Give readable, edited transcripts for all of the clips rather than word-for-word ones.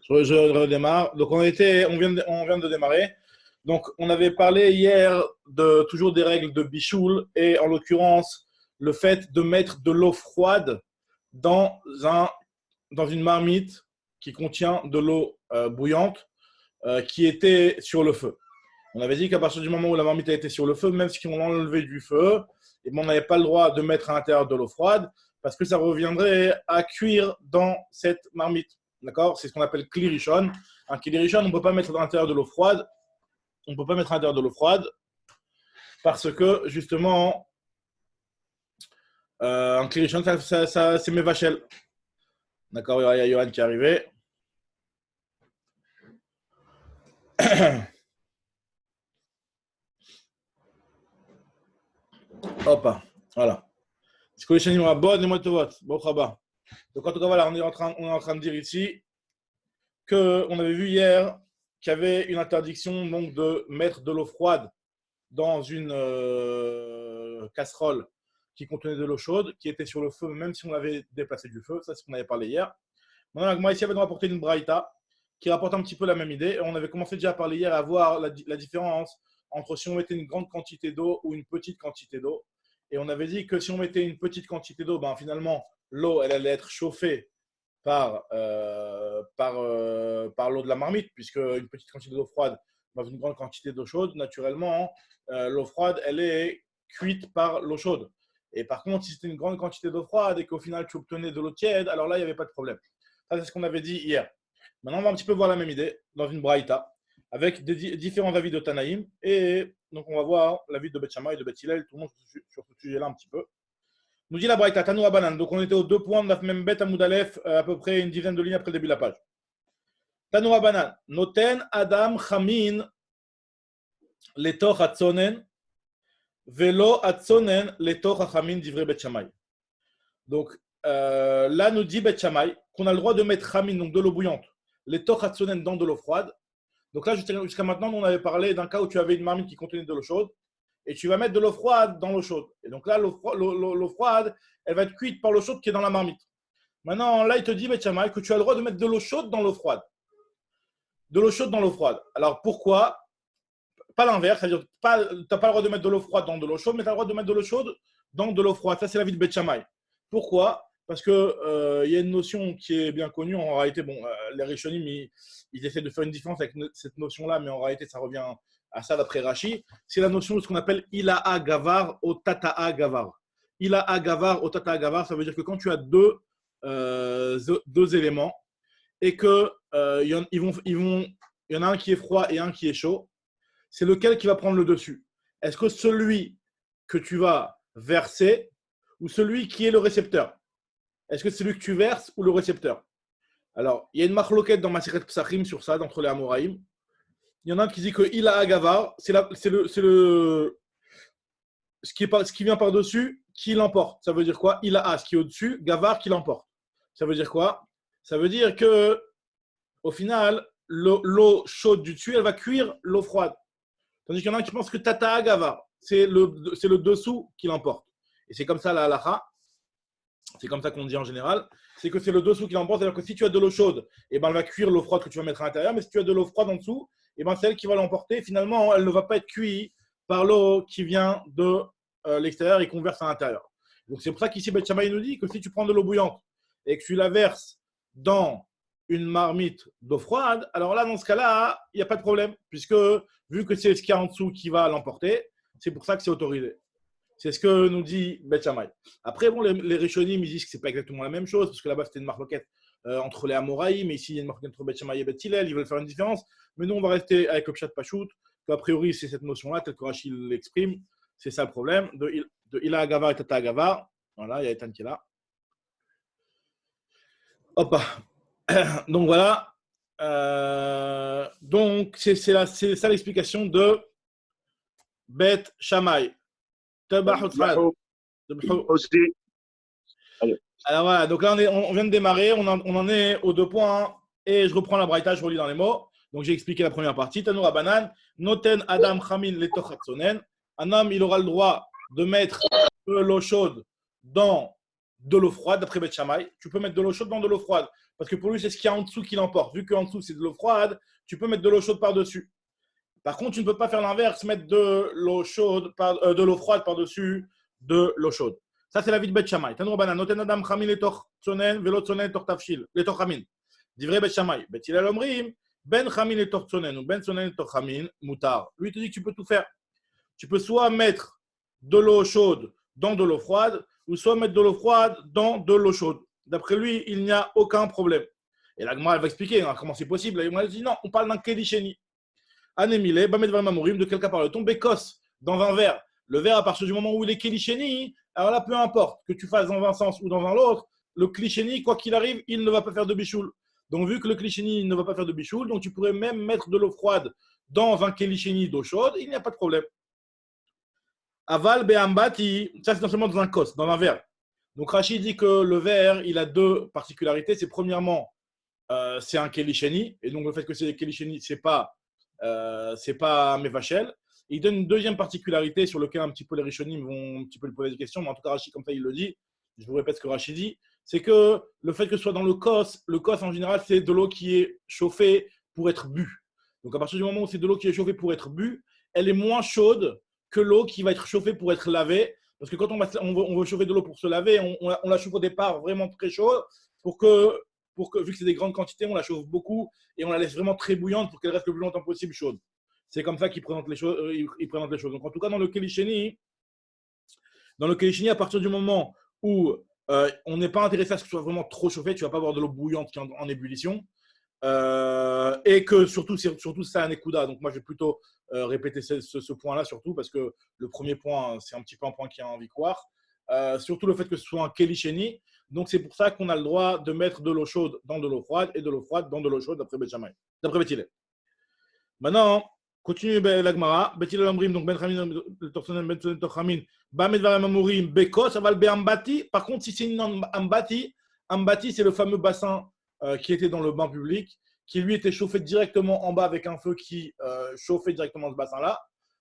Je redémarre. Donc, on vient de démarrer. Donc, on avait parlé hier toujours des règles de Bichoul et en l'occurrence, le fait de mettre de l'eau froide dans, dans une marmite qui contient de l'eau bouillante qui était sur le feu. On avait dit qu'à partir du moment où la marmite a été sur le feu, même si on l'enlevait du feu, et on n'avait pas le droit de mettre à l'intérieur de l'eau froide parce que ça reviendrait à cuire dans cette marmite. D'accord? C'est ce qu'on appelle klirishon. Un klirishon, on ne peut pas mettre à l'intérieur de l'eau froide. On ne peut pas mettre à l'intérieur de l'eau froide parce que justement, un klirishon, ça c'est mes vachelles. D'accord? Il y a Johan qui est arrivé. Hop, voilà. Donc, en tout cas, voilà, on est en train de dire ici qu'on avait vu hier qu'il y avait une interdiction donc, de mettre de l'eau froide dans une casserole qui contenait de l'eau chaude, qui était sur le feu, même si on l'avait déplacé du feu. Ça, c'est ce qu'on avait parlé hier. Maintenant, moi, ici, on va rapporter une braïta qui rapporte un petit peu la même idée. On avait commencé déjà à parler hier à voir la différence entre si on mettait une grande quantité d'eau ou une petite quantité d'eau. Et on avait dit que si on mettait une petite quantité d'eau, ben, finalement, l'eau, elle allait être chauffée par l'eau de la marmite, puisque une petite quantité d'eau froide dans une grande quantité d'eau chaude, naturellement, l'eau froide, elle est cuite par l'eau chaude. Et par contre, si c'était une grande quantité d'eau froide et qu'au final, tu obtenais de l'eau tiède, alors là, il n'y avait pas de problème. Ça, c'est ce qu'on avait dit hier. Maintenant, on va un petit peu voir la même idée dans une braïta, avec différents avis de Tanaïm. Et donc, on va voir l'avis de Beth Shammai et de Beth Hillel, tout le monde sur ce sujet-là un petit peu. Nous dit la braïta, Tanou Abanan. Donc, on était aux 2 points de la même bête à Moudalef, à peu près une dizaine de lignes après le début de la page. Tanou Abanan. Noten Adam Chamin letoch atzonen velo atzonen letoch achamin divrei Beth Shammai. Donc, là, nous dit Beth Shammai qu'on a le droit de mettre chamin, donc de l'eau bouillante, letoch atzonen dans de l'eau froide. Donc là, jusqu'à maintenant, on avait parlé d'un cas où tu avais une marmite qui contenait de l'eau chaude et tu vas mettre de l'eau froide dans l'eau chaude. Et donc là, l'eau froide, elle va être cuite par l'eau chaude qui est dans la marmite. Maintenant, là, il te dit, Beth Shammai, que tu as le droit de mettre de l'eau chaude dans l'eau froide. De l'eau chaude dans l'eau froide. Alors pourquoi? Pas l'inverse, c'est-à-dire tu n'as pas le droit de mettre de l'eau froide dans de l'eau chaude, mais tu as le droit de mettre de l'eau chaude dans de l'eau froide. Ça, c'est l'avis de Beth Shammai. Pourquoi? Parce qu'il y a une notion qui est bien connue. En réalité, bon, les Rishonim, ils essaient de faire une différence avec cette notion-là, mais en réalité, ça revient à ça d'après Rashi. C'est la notion de ce qu'on appelle ilaha gavar au tata'a gavar. Ilaha gavar au tata'a gavar, ça veut dire que quand tu as deux éléments et que il y en a un qui est froid et un qui est chaud, c'est lequel qui va prendre le dessus? Est-ce que celui que tu vas verser ou celui qui est le récepteur? Est-ce que c'est celui que tu verses ou le récepteur? Alors, il y a une marloquette dans Masechet Psachim sur ça, d'entre les Amoraïm. Il y en a un qui dit que Ilaha Gavar, ce qui vient par-dessus, qui l'emporte. Ça veut dire quoi? Ilaha, ce qui est au-dessus, Gavar, qui l'emporte. Ça veut dire quoi? Ça veut dire que, au final, l'eau chaude du dessus, elle va cuire l'eau froide. Tandis qu'il y en a qui pensent que Tata'a Gavar, c'est le dessous qui l'emporte. Et c'est comme ça la halacha. C'est comme ça qu'on dit en général. C'est que c'est le dessous qui l'emporte. C'est-à-dire que si tu as de l'eau chaude, eh ben, elle va cuire l'eau froide que tu vas mettre à l'intérieur. Mais si tu as de l'eau froide en dessous, eh ben, c'est elle qui va l'emporter. Finalement, elle ne va pas être cuite par l'eau qui vient de l'extérieur et qu'on verse à l'intérieur. Donc c'est pour ça qu'ici, Beth Shammai nous dit que si tu prends de l'eau bouillante et que tu la verses dans une marmite d'eau froide, alors là, dans ce cas-là, il n'y a pas de problème. Puisque vu que c'est ce qu'il y a en dessous qui va l'emporter, c'est pour ça que c'est autorisé. C'est ce que nous dit Beth Shammai. Après, bon, les Rishonim, ils disent que ce n'est pas exactement la même chose, parce que là-bas, c'était une marloquette entre les Amoraïm, mais ici, il y a une marloquette entre Beth Shammai et Beth Hillel, ils veulent faire une différence. Mais nous, on va rester avec le Pshat Pashut, qu'a priori, c'est cette notion-là, telle que Rashi l'exprime. C'est ça le problème, de Ilaha Gavar et Tata'a Gavar. Voilà, il y a Ethan qui est là. Hop. Donc voilà. Donc, c'est ça l'explication de Beth Shammai. Alors voilà, donc là on vient de démarrer, on en est aux 2 points, hein, et je reprends la braïta, je relis dans les mots. Donc j'ai expliqué la première partie. Tanou Rabanan, Noten Adam Chamin letoch hatzonen. Un homme, il aura le droit de mettre de l'eau chaude dans de l'eau froide, d'après Beth Shammai. Tu peux mettre de l'eau chaude dans de l'eau froide. Parce que pour lui, c'est ce qu'il y a en dessous qui l'emporte. Vu qu'en dessous, c'est de l'eau froide, tu peux mettre de l'eau chaude par-dessus. Par contre, tu ne peux pas faire l'inverse, mettre de l'eau chaude, de l'eau froide par-dessus de l'eau chaude. Ça, c'est la vie de Beth Shammai. Tanu Rabbanan, noten adam chamin letor tzonen velo tzonen letor tafshil, letor chamin. Divrei Beth Shammai. Beth Hillel omrim, ben chamin letor tzonen ou ben tzonen letor chamin, mutar. Lui, il te dit que tu peux tout faire. Tu peux soit mettre de l'eau chaude dans de l'eau froide, ou soit mettre de l'eau froide dans de l'eau chaude. D'après lui, il n'y a aucun problème. Et la Gemara, elle va expliquer comment c'est possible. La Gemara dit non, on parle d'un Kelisheni. Anémilé, Bamed Mamorim, de quel cas parle-t-on? Békos, dans un verre. Le verre, à partir du moment où il est Kelisheni, alors là, peu importe que tu fasses dans un sens ou dans un autre, le Kelisheni, quoi qu'il arrive, il ne va pas faire de bichoul. Donc, vu que le Kelisheni ne va pas faire de bichoul, donc tu pourrais même mettre de l'eau froide dans un Kelisheni d'eau chaude, il n'y a pas de problème. Aval Beambati, ça c'est non seulement dans un kos, dans un verre. Donc Rachid dit que le verre, il a deux particularités. C'est premièrement, c'est un Kelisheni, et donc le fait que c'est Kelisheni, c'est pas Mevachel. Il donne une deuxième particularité sur laquelle un petit peu les Rishonim vont un petit peu lui poser des questions, mais en tout cas Rachid, comme ça, il le dit. Je vous répète ce que Rachid dit, c'est que le fait que ce soit dans le kos en général, c'est de l'eau qui est chauffée pour être bu. Donc à partir du moment où c'est de l'eau qui est chauffée pour être bu, elle est moins chaude que l'eau qui va être chauffée pour être lavée. Parce que quand on veut chauffer de l'eau pour se laver, on la chauffe au départ vraiment très chaude pour que, vu que c'est des grandes quantités, on la chauffe beaucoup et on la laisse vraiment très bouillante pour qu'elle reste le plus longtemps possible chaude. C'est comme ça qu'ils présentent les choses. Donc en tout cas, dans le Kelisheni, à partir du moment où on n'est pas intéressé à ce que ce soit vraiment trop chauffé, tu ne vas pas avoir de l'eau bouillante qui est en ébullition. Et que surtout c'est un Nekuda. Donc moi je vais plutôt répéter ce point-là surtout parce que le premier point c'est un petit peu un point qui a envie de croire. Surtout le fait que ce soit un Kelisheni. Donc c'est pour ça qu'on a le droit de mettre de l'eau chaude dans de l'eau froide et de l'eau froide dans de l'eau chaude d'après Beth Shammai, d'après Beth Hillel. Maintenant continue la Gemara. Beth Hillel omrim donc ben chamin le torsonen ben tzonen torchamin bamed varam amurim bekos aval beambati. Par contre si c'est une ambati c'est le fameux bassin qui était dans le bain public, qui lui était chauffé directement en bas avec un feu qui chauffait directement ce bassin-là.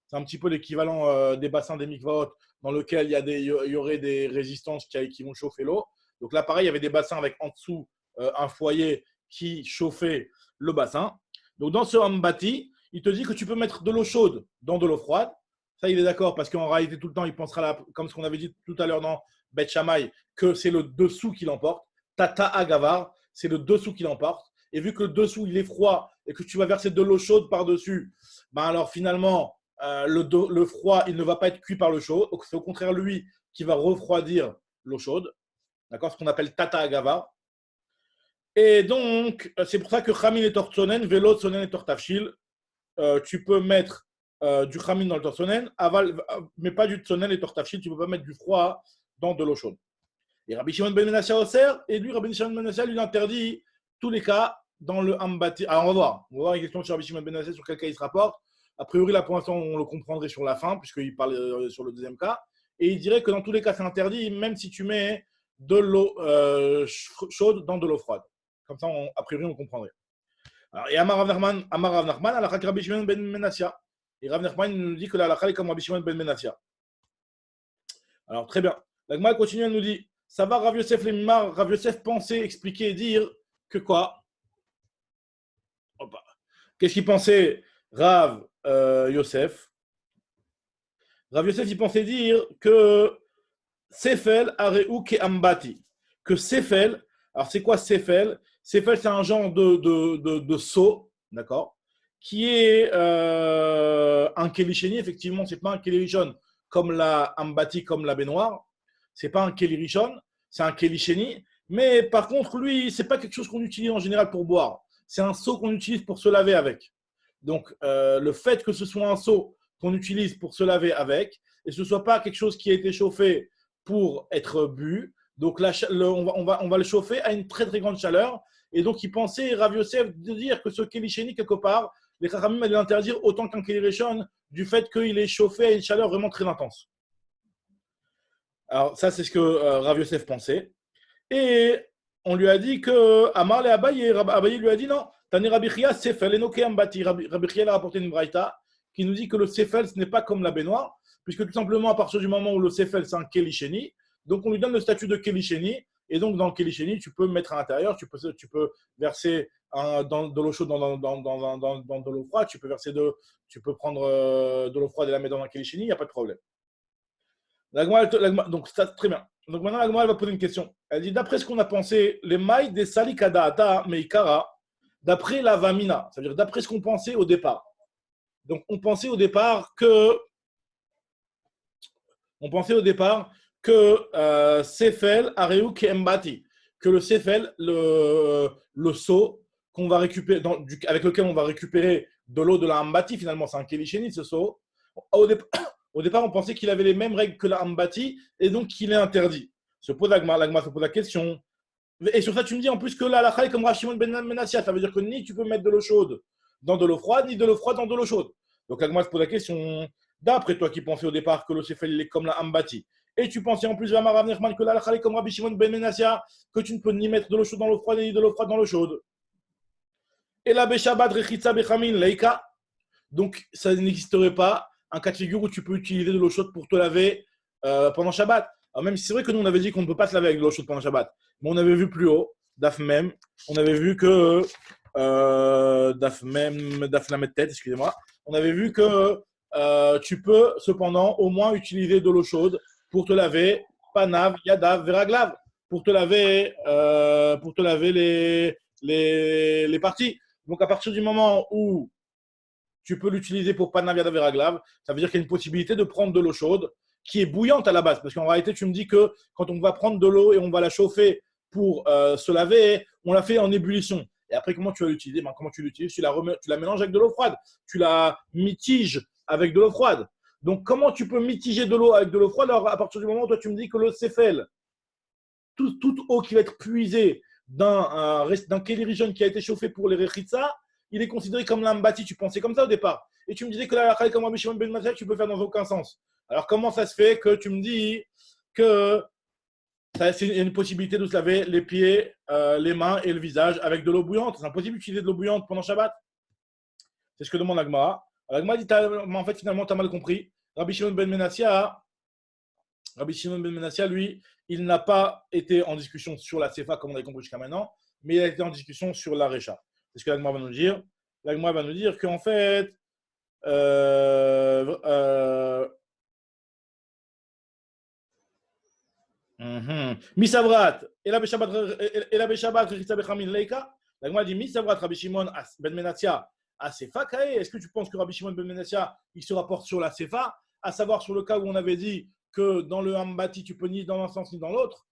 C'est un petit peu l'équivalent des bassins des mikvaot dans lequel il y aurait des résistances qui vont chauffer l'eau. Donc là, pareil, il y avait des bassins avec en dessous un foyer qui chauffait le bassin. Donc dans ce ambati, il te dit que tu peux mettre de l'eau chaude dans de l'eau froide. Ça, il est d'accord parce qu'en réalité, tout le temps, il pensera, comme ce qu'on avait dit tout à l'heure dans Beth Shammai, que c'est le dessous qui l'emporte. Tata Agavar, c'est le dessous qui l'emporte. Et vu que le dessous, il est froid et que tu vas verser de l'eau chaude par-dessus, ben alors finalement, le froid, il ne va pas être cuit par le chaud. C'est au contraire lui qui va refroidir l'eau chaude. D'accord? Ce qu'on appelle Tata Agava. Et donc, c'est pour ça que Chamin et Tortsonen, Vélo, Tsonen et Tortafshil, tu peux mettre du Chamin dans le Tortsonen, mais pas du Tsonen et Tortafshil, tu ne peux pas mettre du froid dans de l'eau chaude. Et Rabbi Shimon ben Menassia Osser, et lui, Rabbi Shimon ben Menassia, lui interdit tous les cas dans le Ambati. Alors, on va voir une question sur Rabbi Shimon ben Menassia, sur quel cas il se rapporte. A priori, là, pour l'instant, on le comprendrait sur la fin, puisqu'il parle sur le deuxième cas. Et il dirait que dans tous les cas, c'est interdit, même si tu mets de l'eau chaude dans de l'eau froide. Comme ça, a priori, on comprendrait. Alors, et Amar Rav Nachman, à la Rabbi Shimon ben Menassia. Et Rav Nachman nous dit que la halakha est comme Rabbi Shimon ben Menassia. Alors, très bien. La Gemara continue, elle nous dit ça va, Rav Yosef Lemimar, Rav Yosef pensait, expliquer et dire que quoi? Qu'est-ce qu'il pensait Rav Yosef? Rav Yosef, il pensait dire que Sefel Areu Ke Ambati. Que Sefel, alors c'est quoi Sefel? Sefel, c'est un genre de seau, d'accord? Qui est un Kelisheni, effectivement, c'est pas un Kelirishon comme la Ambati, comme la baignoire. C'est pas un Kelirishon, c'est un Kelisheni. Mais par contre, lui, c'est pas quelque chose qu'on utilise en général pour boire. C'est un seau qu'on utilise pour se laver avec. Donc, le fait que ce soit un seau qu'on utilise pour se laver avec, et ce ne soit pas quelque chose qui a été chauffé pour être bu, donc on va le chauffer à une très très grande chaleur. Et donc, il pensait, Rav Yosef, de dire que ce Kelisheni, quelque part, les Chachamim allaient l'interdire autant qu'un Kelirishon du fait qu'il est chauffé à une chaleur vraiment très intense. Alors, ça, c'est ce que Rav Yosef pensait. Et on lui a dit que Amar le Abaye, Abaye lui a dit non, Tani Rabbi Chia, Sefel, Enoke Ambati. Rabbi Chia a rapporté une braïta qui nous dit que le Sefel, ce n'est pas comme la baignoire, puisque tout simplement, à partir du moment où le Sefel, c'est un Kelisheni, Donc, on lui donne le statut de Kelisheni. Et donc, dans le Kelisheni, tu peux mettre à l'intérieur, tu peux verser de l'eau chaude dans de l'eau froide, tu peux prendre de l'eau froide et la mettre dans un Kelisheni, il n'y a pas de problème. Donc, ça, très bien. Donc, maintenant, la elle va poser une question. Elle dit, d'après ce qu'on a pensé, les mailles des Salikada Ata Meikara, d'après la Vamina, c'est-à-dire d'après ce qu'on pensait au départ. Donc, on pensait au départ que Sefel Areu Kembati, que le Sefel, le seau qu'on va récupérer, avec lequel on va récupérer de l'eau de la Ambati, finalement, c'est un Kelisheni, ce seau. Au départ, on pensait qu'il avait les mêmes règles que la Ambati et donc qu'il est interdit. Se pose l'agma se pose la question. Et sur ça, tu me dis en plus que là, la est comme Rachimon Ben Menassia, ça veut dire que ni tu peux mettre de l'eau chaude dans de l'eau froide, ni de l'eau froide dans de l'eau chaude. Donc l'agma se pose la question. D'après toi qui pensais au départ que le Sefel est comme la Ambati, et tu pensais en plus, Vamar Avnerman, que la est comme Rabbi Shimon Ben Menassia, que tu ne peux ni mettre de l'eau chaude dans l'eau froide, ni de l'eau froide dans l'eau chaude. Et la Beshabat Rechitza Bechamin Leika. Donc ça n'existerait pas un cas de figure où tu peux utiliser de l'eau chaude pour te laver pendant Shabbat. Alors même si c'est vrai que nous on avait dit qu'on ne peut pas se laver avec de l'eau chaude pendant Shabbat, mais on avait vu plus haut, Daf Mem, on avait vu que Daf Lamed Tête, excusez-moi, on avait vu que tu peux cependant au moins utiliser de l'eau chaude pour te laver Panav, Yadav, Veraglav, pour te laver les parties. Donc à partir du moment où tu peux l'utiliser pour Panaviada Veraglav, ça veut dire qu'il y a une possibilité de prendre de l'eau chaude qui est bouillante à la base. Parce qu'en réalité, tu me dis que quand on va prendre de l'eau et on va la chauffer pour se laver, on la fait en ébullition. Et après, comment tu vas l'utiliser? Comment tu l'utilises? Tu la mélanges avec de l'eau froide. Tu la mitiges avec de l'eau froide. Donc, comment tu peux mitiger de l'eau avec de l'eau froide? Alors, à partir du moment où toi, tu me dis que l'eau Sefel, toute eau qui va être puisée d'un Kelly qui a été chauffé pour les Rechitza, il est considéré comme l'ambati. Tu pensais comme ça au départ. Et tu me disais que la halakha comme Rabbi Shimon Ben Menassia, tu peux faire dans aucun sens. Alors comment ça se fait que tu me dis que c'est une possibilité de se laver les pieds, les mains et le visage avec de l'eau bouillante? C'est impossible d'utiliser de l'eau bouillante pendant Shabbat. C'est ce que demande l'Agmara. L'Agmara dit, mais en fait, finalement, tu as mal compris. Rabbi Shimon Ben Menassia, lui, il n'a pas été en discussion sur la Sefa, comme on a compris jusqu'à maintenant, mais il a été en discussion sur la Recha. C'est ce que l'Agmara va nous dire. L'Agmara va nous dire qu'en fait, Misavrat, et la Beshabat, Rechitza Bechamin Leika. L'Agmara dit Misavrat, Rabbi Shimon Ben Menassia, à Sefa Kae. Est-ce que tu penses que Rabbi Shimon Ben Menassia, il se rapporte sur la Sefa, à savoir sur le cas où on avait dit que dans le Hambati, tu peux ni dans un sens ni dans l'autre?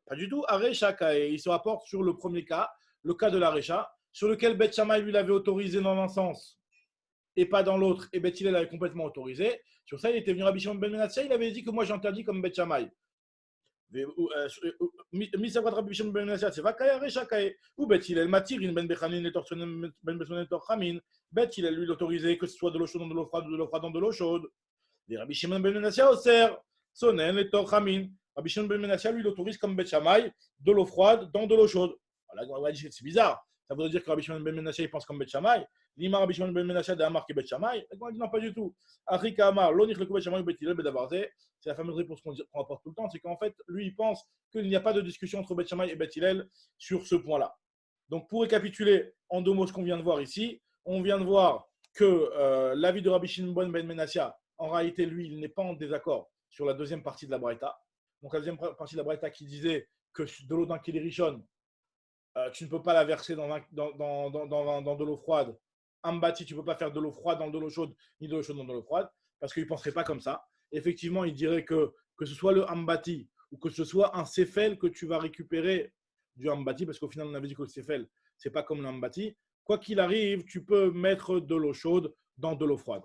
Pas du tout. Arecha Kae. Il se rapporte sur le premier cas, le cas de l'Arecha, sur lequel Bet Shammai lui l'avait autorisé dans un sens et pas dans l'autre, et Bet Hillel avait complètement autorisé. Sur ça, il était venu Rabbi Shimon Ben Menassia, il avait dit que moi j'interdis comme Bet Shammai. Misavrat Rabbi Shimon Ben Menassia, c'est Vakae Arecha Kae. Ou Bet Hillel Matirin Ben Bechanin et Ben Besonen Torchamin. Bet Hillel lui l'autorisait que ce soit de l'eau chaude dans de l'eau froide ou de l'eau froide dans de l'eau chaude. Et Rabbi Shimon Ben Menassia Oser, Sonen et Torchamin. Rabbi Shimon Ben Menassia lui l'autorise comme Bet Shammai, de l'eau froide dans de l'eau chaude. Voilà, c'est bizarre. Ça voudrait dire que Rabbi Shimon Ben Menassia il pense comme Bet Shammai. L'imam Rabbi Shimon Ben Menassia a marqué Bet Shammai. Il dit non, pas du tout. Arika Amar, l'onich le Bet Shammai ou Bet Hillel Bedavarze. C'est la fameuse réponse qu'on rapporte tout le temps. C'est qu'en fait, lui, il pense qu'il n'y a pas de discussion entre Bet Shammai et Bet Hillel sur ce point-là. Donc, pour récapituler en deux mots ce qu'on vient de voir ici, on vient de voir que l'avis de Rabbi Shimon Ben Menassia, en réalité, lui, il n'est pas en désaccord sur la deuxième partie de la Braïta. Donc, la deuxième partie de la Braïta qui disait que de l'eau d'un Keli Rishon, tu ne peux pas la verser dans de l'eau froide. Ambati, tu ne peux pas faire de l'eau froide dans de l'eau chaude, ni de l'eau chaude dans de l'eau froide, parce qu'il ne penserait pas comme ça. Effectivement, il dirait que ce soit le Ambati ou que ce soit un Sefel que tu vas récupérer du Ambati, parce qu'au final, on avait dit que le Sefel, ce n'est pas comme l'Ambati. Quoi qu'il arrive, tu peux mettre de l'eau chaude dans de l'eau froide.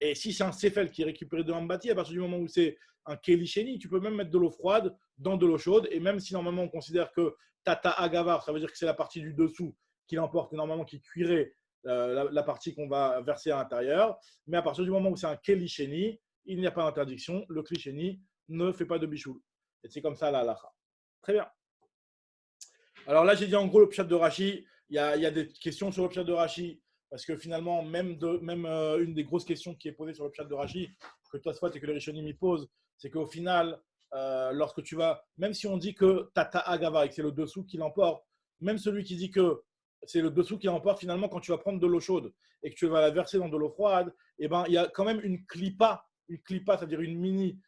Et si c'est un Sefel qui est récupéré de l'Ambati, à partir du moment où c'est un Kelisheni, tu peux même mettre de l'eau froide dans de l'eau chaude. Et même si normalement on considère que Tata Agavar, ça veut dire que c'est la partie du dessous qui l'emporte, normalement qui cuirait la partie qu'on va verser à l'intérieur. Mais à partir du moment où c'est un Kelisheni, il n'y a pas d'interdiction. Le Klisheni ne fait pas de bichoul. Et c'est comme ça la halacha. Très bien. Alors là, j'ai dit en gros le pshat de Rashi. Il y a des questions sur le pshat de Rashi. Parce que finalement, même une des grosses questions qui est posée sur le pshat de Rashi, que Tosfot et que les Rishonim y posent, c'est qu'au final, lorsque tu vas, même si on dit que Tata Agava et que c'est le dessous qui l'emporte, même celui qui dit que c'est le dessous qui l'emporte, finalement, quand tu vas prendre de l'eau chaude et que tu vas la verser dans de l'eau froide, eh ben, il y a quand même une clipa, c'est-à-dire une mini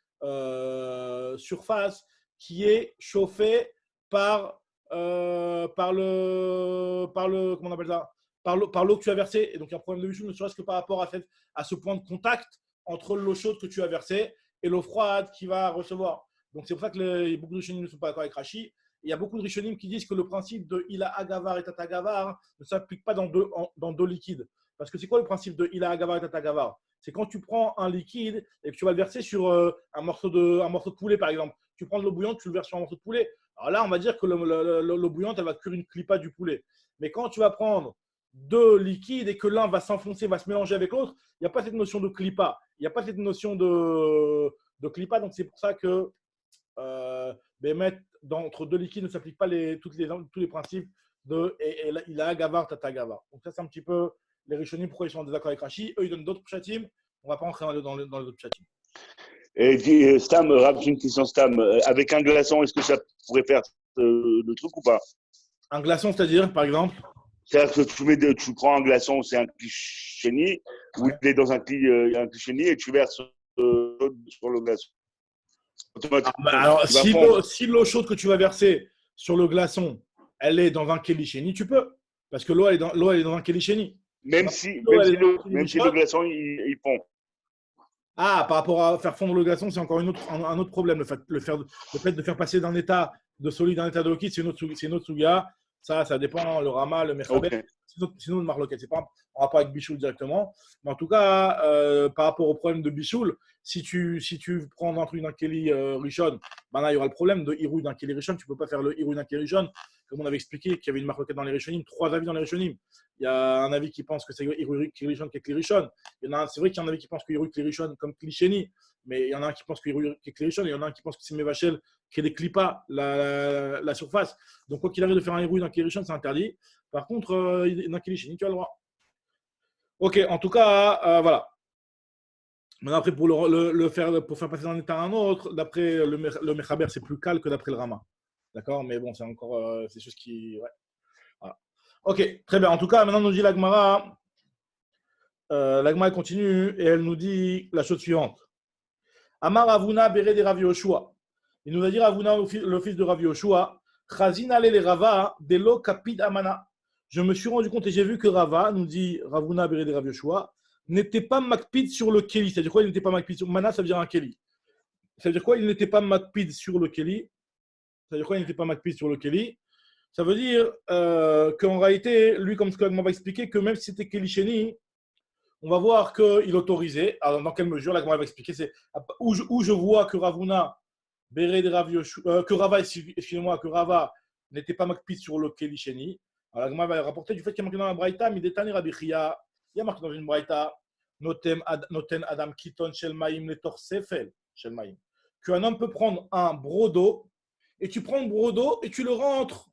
surface qui est chauffée par, comment on appelle ça, par l'eau que tu as versée. Et donc, il y a un problème de bichou, ne serait-ce que par rapport à ce point de contact entre l'eau chaude que tu as versée et l'eau froide qui va recevoir. Donc, c'est pour ça que beaucoup de Rishonim ne sont pas d'accord avec Rashi. Il y a beaucoup de Rishonim qui disent que le principe de Ila Agavar et Tata Gavar ne s'applique pas dans deux liquides. Parce que c'est quoi le principe de Ila Agavar et Tata Gavar? C'est quand tu prends un liquide et que tu vas le verser sur un morceau de poulet, par exemple. Tu prends de l'eau bouillante, tu le verses sur un morceau de poulet. Alors là, on va dire que l'eau bouillante, elle va cuire une clipa du poulet. Mais quand tu vas prendre deux liquides et que l'un va s'enfoncer, va se mélanger avec l'autre, il n'y a pas cette notion de clipa. Il n'y a pas cette notion de clipa. Donc, c'est pour ça que mettre entre deux liquides ne s'applique pas tous les principes de il a gavar, tata gavar. Donc, ça, c'est un petit peu les Rishonim, pourquoi ils sont en désaccord avec Rashi. Eux, ils donnent d'autres pshatim. On ne va pas entrer dans les autres pshatim. Et Stam, j'ai une question Stam. Avec un glaçon, est-ce que ça pourrait faire le truc ou pas? Un glaçon, c'est-à-dire, par exemple? C'est-à-dire que tu prends un glaçon, c'est un chenille, ou il est dans un chenille et tu verses sur le glaçon. Alors, si l'eau chaude que tu vas verser sur le glaçon, elle est dans un kélichéni, tu peux. Parce que l'eau, elle est dans un kélichéni. Même si le glaçon, il fond. Ah, par rapport à faire fondre le glaçon, c'est encore un autre problème. Le fait de faire passer d'un état de solide à un état de liquide, c'est une autre souga. Ça dépend, le rama, le mechaber. Okay. C'est une autre marloquette. C'est pas en rapport avec Bichoul directement. Mais en tout cas, par rapport au problème de Bichoul, si tu prends un truc d'un Keli Rishon, ben là, il y aura le problème de Hirouille d'un Keli Rishon. Tu ne peux pas faire le Hirouille d'un Keli Rishon. Comme on avait expliqué qu'il y avait une marloquette dans les Rishonim, 3 avis dans les Rishonim. Il y a un avis qui pense que c'est Hirouille Keli Rishon qui est Keli Rishon. C'est vrai qu'il y en a un avis qui pense que Hirouille Keli Rishon comme Klisheni, mais il y en a un qui pense que Hirouille Keli Rishon, et il y en a un qui pense que c'est Mevachel qui déclipa la surface. Donc, quoi qu'il arrive de faire un Hirouille d'un Keli Rishon, c'est interdit. Par contre, dans Kelishini, tu as le droit. Ok, en tout cas, voilà. Maintenant, après, pour faire passer d'un état à un autre, d'après le Mechaber, c'est plus calme que d'après le Rama. D'accord? Mais bon, c'est encore c'est chose qui. Ouais. Voilà. Ok, très bien. En tout cas, maintenant, nous dit l'Agmara. L'Agmara continue et elle nous dit la chose suivante. Amar Ravuna Bere de Rav Yoshua. Il nous a dit Ravuna, le fils de Rav Yoshua, Chazina le Rava de lo kapid amana. Je me suis rendu compte et j'ai vu que Rava, nous dit Ravuna Bere de Rav Yoshua, n'était pas makpid sur le keli. C'est-à-dire quoi? Il n'était pas makpid sur mana, ça veut dire un keli. Ça veut dire quoi? Il n'était pas makpid sur le keli. Ça veut dire quoi? Il n'était pas makpid sur le keli. Ça veut dire qu'en réalité, lui, comme ce que va expliquer, que même si c'était keli sheni, on va voir qu'il autorisait. Alors, dans quelle mesure? Là, comment va expliquer, c'est où je vois que Ravuna Bere de Rav Yoshua, que Rava, excusez-moi, que Rava n'était pas makpid sur le keli sheni. Alors, la va rapporter du fait qu'il y a marqué dans la Braïta, Midetani Rabbi Chia, il y a marqué dans une Braïta, Noten Adam Kiton Shelmaim Letor Sefel Shelmaim, qu'un homme peut prendre un broc d'eau, et tu prends le broc d'eau et tu le rentres,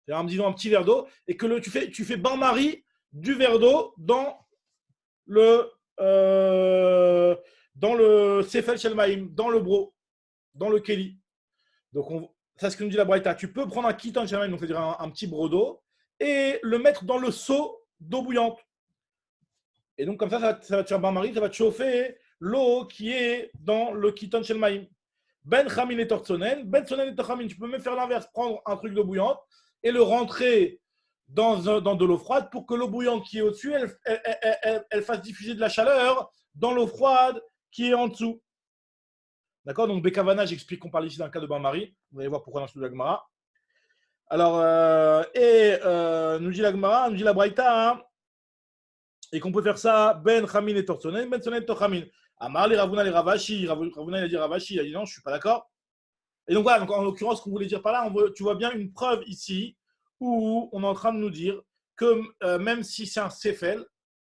disons un petit verre d'eau, et que tu fais bain-marie du verre d'eau dans le Sefel Shelmaim, dans le broc, dans le Keli. Donc, ça, c'est ce que nous dit la Braïta. Tu peux prendre un Kiton Shelmaim, donc c'est-à-dire un petit broc d'eau, et le mettre dans le seau d'eau bouillante. Et donc, comme ça va te faire bain-marie, ça va te chauffer l'eau qui est dans le Kiton Shelmaim. Ben Chamin et Tortsonen, Ben Sonen et Torchamin. Tu peux même faire l'inverse, prendre un truc d'eau bouillante et le rentrer dans de l'eau froide pour que l'eau bouillante qui est au-dessus, elle fasse diffuser de la chaleur dans l'eau froide qui est en dessous. D'accord? Donc, Bekavana, j'explique qu'on parle ici d'un cas de bain-marie. Vous allez voir pourquoi dans le Gemara. Alors, nous dit la Gemara, nous dit la Braïta, hein, et qu'on peut faire ça, Ben Chamin et Tortsonen, Ben Sonen et Torchamin. Amar les Ravuna les Ravashi, Ravuna il a dit Ravashi, il a dit non, je ne suis pas d'accord. Et donc voilà, donc, en l'occurrence, ce qu'on voulait dire par là, tu vois bien une preuve ici où on est en train de nous dire que même si c'est un Sefel,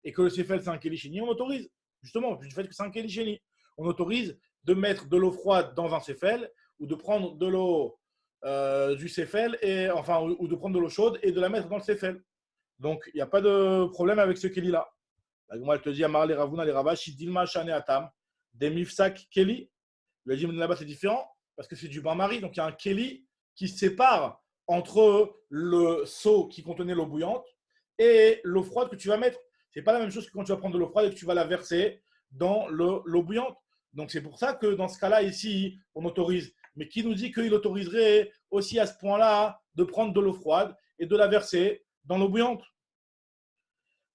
et que le Sefel c'est un Kelisheni, on autorise, justement, du fait que c'est un Kelisheni, on autorise de mettre de l'eau froide dans un Sefel ou de prendre de l'eau du Sefel, ou de prendre de l'eau chaude et de la mettre dans le Sefel. Donc, il n'y a pas de problème avec ce Keli-là. Moi, elle te dit, Amar les Ravuna les Ravashi, Dilma Shane Atam, des Mifsak Keli. Le dit là-bas, c'est différent. parce que c'est du bain-marie, donc il y a un keli qui sépare entre le seau qui contenait l'eau bouillante et l'eau froide que tu vas mettre. Ce n'est pas la même chose que quand tu vas prendre de l'eau froide et que tu vas la verser dans l'eau bouillante. Donc c'est pour ça que dans ce cas-là, ici, on autorise. Mais qui nous dit qu'il autoriserait aussi à ce point-là de prendre de l'eau froide et de la verser dans l'eau bouillante?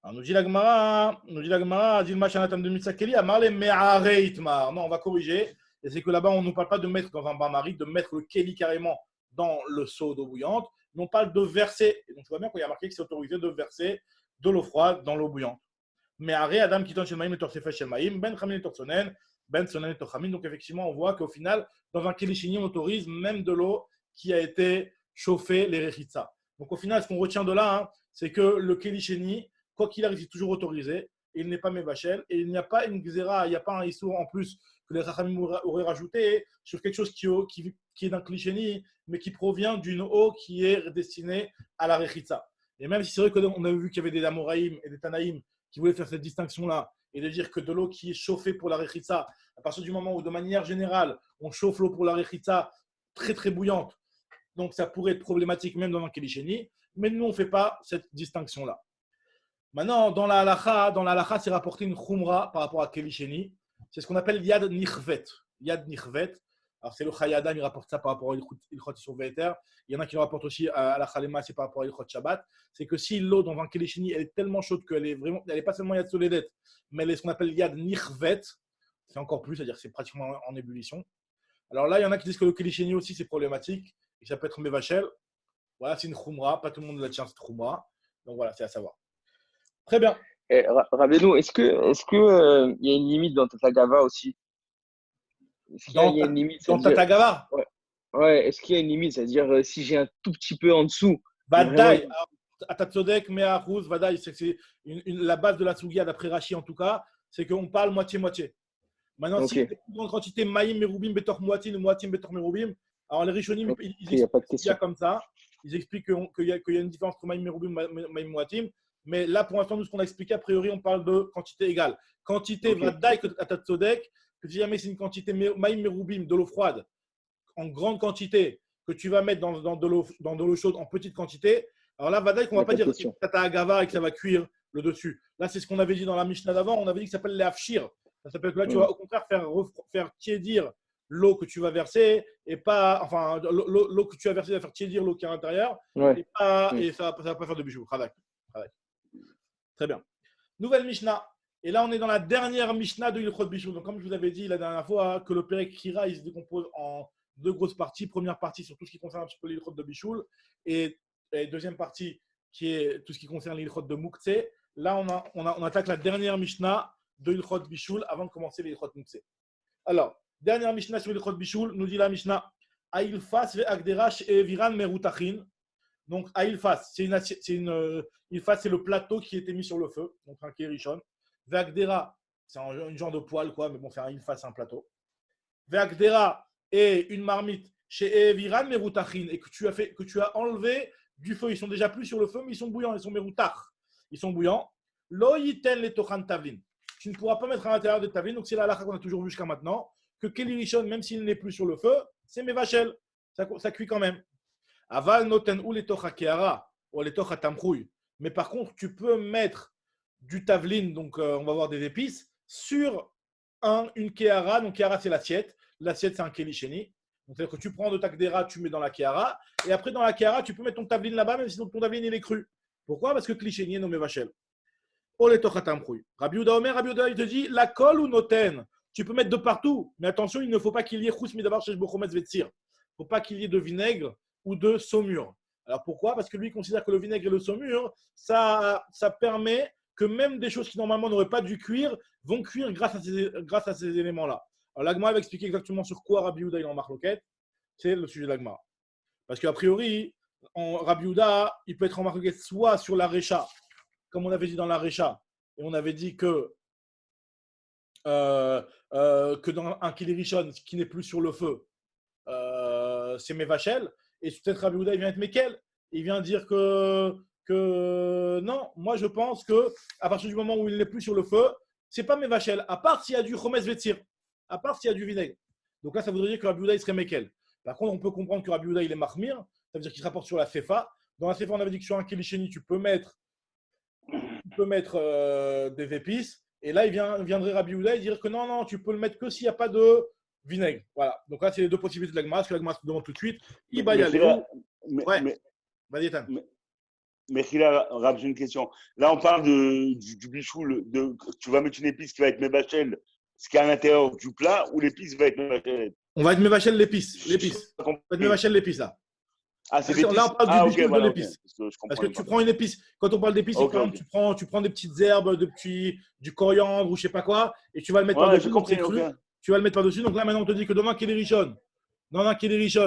Alors, nous dit la Gemara, non, on va corriger. Et c'est que là-bas, on ne nous parle pas de mettre dans un bain-marie, de mettre le keli carrément dans le seau d'eau bouillante, mais on parle de verser. Et donc, tu vois bien qu'il y a marqué que c'est autorisé de verser de l'eau froide dans l'eau bouillante. Mais arrêt, Adam qui donne chez le maïm, le torsefa chez le maïm, ben chamin et torsonen, ben sonen et torchamin. Donc, effectivement, on voit qu'au final, dans un keli shini, on autorise même de l'eau qui a été chauffée, les rechitsa. Donc, au final, ce qu'on retient de là, hein, c'est que le keli shini, quoi qu'il arrive, c'est toujours autorisé. Et il n'est pas mévachel. Et il n'y a pas une xéra, il n'y a pas un issour en plus que les rachamim auraient rajouté sur quelque chose qui est d'un cliché, mais qui provient d'une eau qui est destinée à la rechitsa. Et même si c'est vrai qu'on avait vu qu'il y avait des Amoraïm et des Tanaïm qui voulaient faire cette distinction-là et de dire que de l'eau qui est chauffée pour la rechitsa, à partir du moment où, de manière générale, on chauffe l'eau pour la rechitsa très très bouillante, donc ça pourrait être problématique même dans un kélichéni, mais nous on ne fait pas cette distinction-là. Maintenant, dans la halakha, c'est rapporté une khumra par rapport à kélichéni. C'est ce qu'on appelle yad nichvet. Yad nichvet. Alors, c'est le Chayadam, il rapporte ça par rapport à Ilchot sur Veter. Il y en a qui le rapportent aussi à la Khalema, c'est par rapport à Ilchot Shabbat. C'est que si l'eau dans un Kelishini, elle est tellement chaude qu'elle est vraiment, elle n'est pas seulement Yad Soledet, mais elle est ce qu'on appelle Yad Nichvet, c'est encore plus, c'est-à-dire que c'est pratiquement en ébullition. Alors là, il y en a qui disent que le Kelishini aussi, c'est problématique et que ça peut être Mevachel. Voilà, c'est une Khumra. Pas tout le monde la tient, cette Khumra. Donc voilà, c'est à savoir. Très bien. Rabbeinu, il y a une limite dans Tatagava aussi? Est-ce qu'il y a une limite, dans Tatagava? Ouais. Ouais, est-ce qu'il y a une limite? C'est-à-dire, si j'ai un tout petit peu en dessous. Vadaï, Atatsodek, Meahouz, Vadaï, c'est la base de la Sugia, d'après Rashi en tout cas, c'est qu'on parle moitié-moitié. Maintenant, si il y a une grande quantité Maïm, Merubim, Betor Moatim, Moatim, Betor Merubim, alors les Rishonim, ils expliquent comme ça. Ils expliquent qu'il y a une différence entre Maïm, Merubim, Maïm, Moatim. Mais là, pour l'instant, nous, ce qu'on a expliqué, a priori, on parle de quantité égale. Quantité Vadaï, Atatsodek, que si jamais c'est une quantité Maïm, Merubim, de l'eau froide, en grande quantité, que tu vas mettre dans de l'eau chaude en petite quantité, alors là, Vadaï, qu'on ne va pas dire Tata Agava et que ça va cuire le dessus. Là, c'est ce qu'on avait dit dans la Mishnah d'avant. On avait dit que ça s'appelle les Afshir. Ça s'appelle que là, tu vas au contraire faire tiédir l'eau que tu vas verser et pas, enfin, l'eau que tu vas verser va faire tiédir l'eau qui est à l'intérieur et ça va pas faire de bijoux. Très bien. Nouvelle Mishnah. Et là, on est dans la dernière Mishnah de Ilchot Bishul. Donc, comme je vous avais dit la dernière fois, que le Perek Kira, il se décompose en deux grosses parties. Première partie sur tout ce qui concerne un petit peu l'Ilchot de Bishul. Et deuxième partie qui est tout ce qui concerne l'Ilchot de Moukse. Là, on attaque la dernière Mishnah de Ilchot Bishul avant de commencer l'Ilchot Moukse. Alors, dernière Mishnah sur l'Ilchot Bishul, nous dit la Mishnah Aïlfas ve Agderash et Viran Merutachin. Donc, Aïlfas, c'est le plateau qui était mis sur le feu, donc un Kérishon. Ve'agdera, c'est un genre de poêle, quoi, mais bon, c'est un Aïlfas, un plateau. Ve'agdera est une marmite chez Eviran Merutachin et que tu as enlevé du feu. Ils sont déjà plus sur le feu, mais ils sont bouillants, ils sont Merutach. Ils sont bouillants. Lo yiten le tochan tavlin. Tu ne pourras pas mettre à l'intérieur de tavlin, donc c'est la halakha qu'on a toujours vu jusqu'à maintenant, que Kelirishon, même s'il n'est plus sur le feu, c'est Mevachel. Ça cuit quand même. Aval noten ou les tocha keara ou les tocha tamchouy. Mais par contre, tu peux mettre du tavlin, donc on va voir des épices, sur une keara. Donc keara, c'est l'assiette. L'assiette, c'est un kelisheni. Donc c'est-à-dire que tu prends de ta kdera, tu mets dans la keara. Et après, dans la keara, tu peux mettre ton tavlin là-bas, même si ton tavlin il est cru. Pourquoi? Parce que klisheni est nommé vachel. Ou les tocha tamchouy. Rabbi Yehuda Omer, Rabbi Yehuda, il te dit la colle ou noten. Tu peux mettre de partout. Mais attention, il ne faut pas qu'il y ait chous midavar chez bochometz vetsir. Il ne faut pas qu'il y ait de vinaigre ou de saumure. Alors pourquoi? Parce que lui considère que le vinaigre et le saumure, ça permet que même des choses qui normalement n'auraient pas dû cuire vont cuire grâce à ces éléments-là. Alors l'Agma va expliquer exactement sur quoi Rabbi Yehuda il en marloquette. C'est le sujet de l'Agma. Parce qu'a priori, Rabbi Yehuda, il peut être en marloquette soit sur la récha, comme on avait dit dans la récha, et on avait dit que dans un kilirishon qui n'est plus sur le feu, c'est Mevachel. Et peut-être Rabbi Yehuda, il vient être Mekel. Il vient dire que non, moi je pense qu'à partir du moment où il n'est plus sur le feu, c'est pas Mevachel, à part s'il y a du Chometz Vetzir, à part s'il y a du vinaigre. Donc là, ça voudrait dire que Rabbi Yehuda, il serait Mekel. Par contre, on peut comprendre que Rabbi Yehuda, il est Mahmir. Ça veut dire qu'il se rapporte sur la Sefa. Dans la Sefa, on avait dit que sur un Kelisheni, tu peux mettre des épices. Et là, viendrait Rabbi Yehuda et dire que non, tu peux le mettre que s'il n'y a pas de vinaigre. Voilà. Donc là, c'est les deux possibilités de la Gemara. Ce que la Gemara se demande tout de suite. Ouais. Vas-y, Ethan. Mais là, Rab, j'ai une question. Là, on parle du bichoul. Tu vas mettre une épice qui va être mébachel, ce qui est à l'intérieur du plat, ou l'épice va être mébachel? On va être mébachel l'épice. On va être mébachel l'épice, là. Ah, c'est l'épice. Là, on parle du bichoul de l'épice. Okay. Parce que tu prends une épice. Quand on parle d'épice, par exemple, tu prends des petites herbes, du coriandre ou je ne sais pas quoi, et tu vas le mettre par-dessus. Tu vas le mettre par-dessus. Donc là, maintenant, on te dit que dans un Keli Rishon,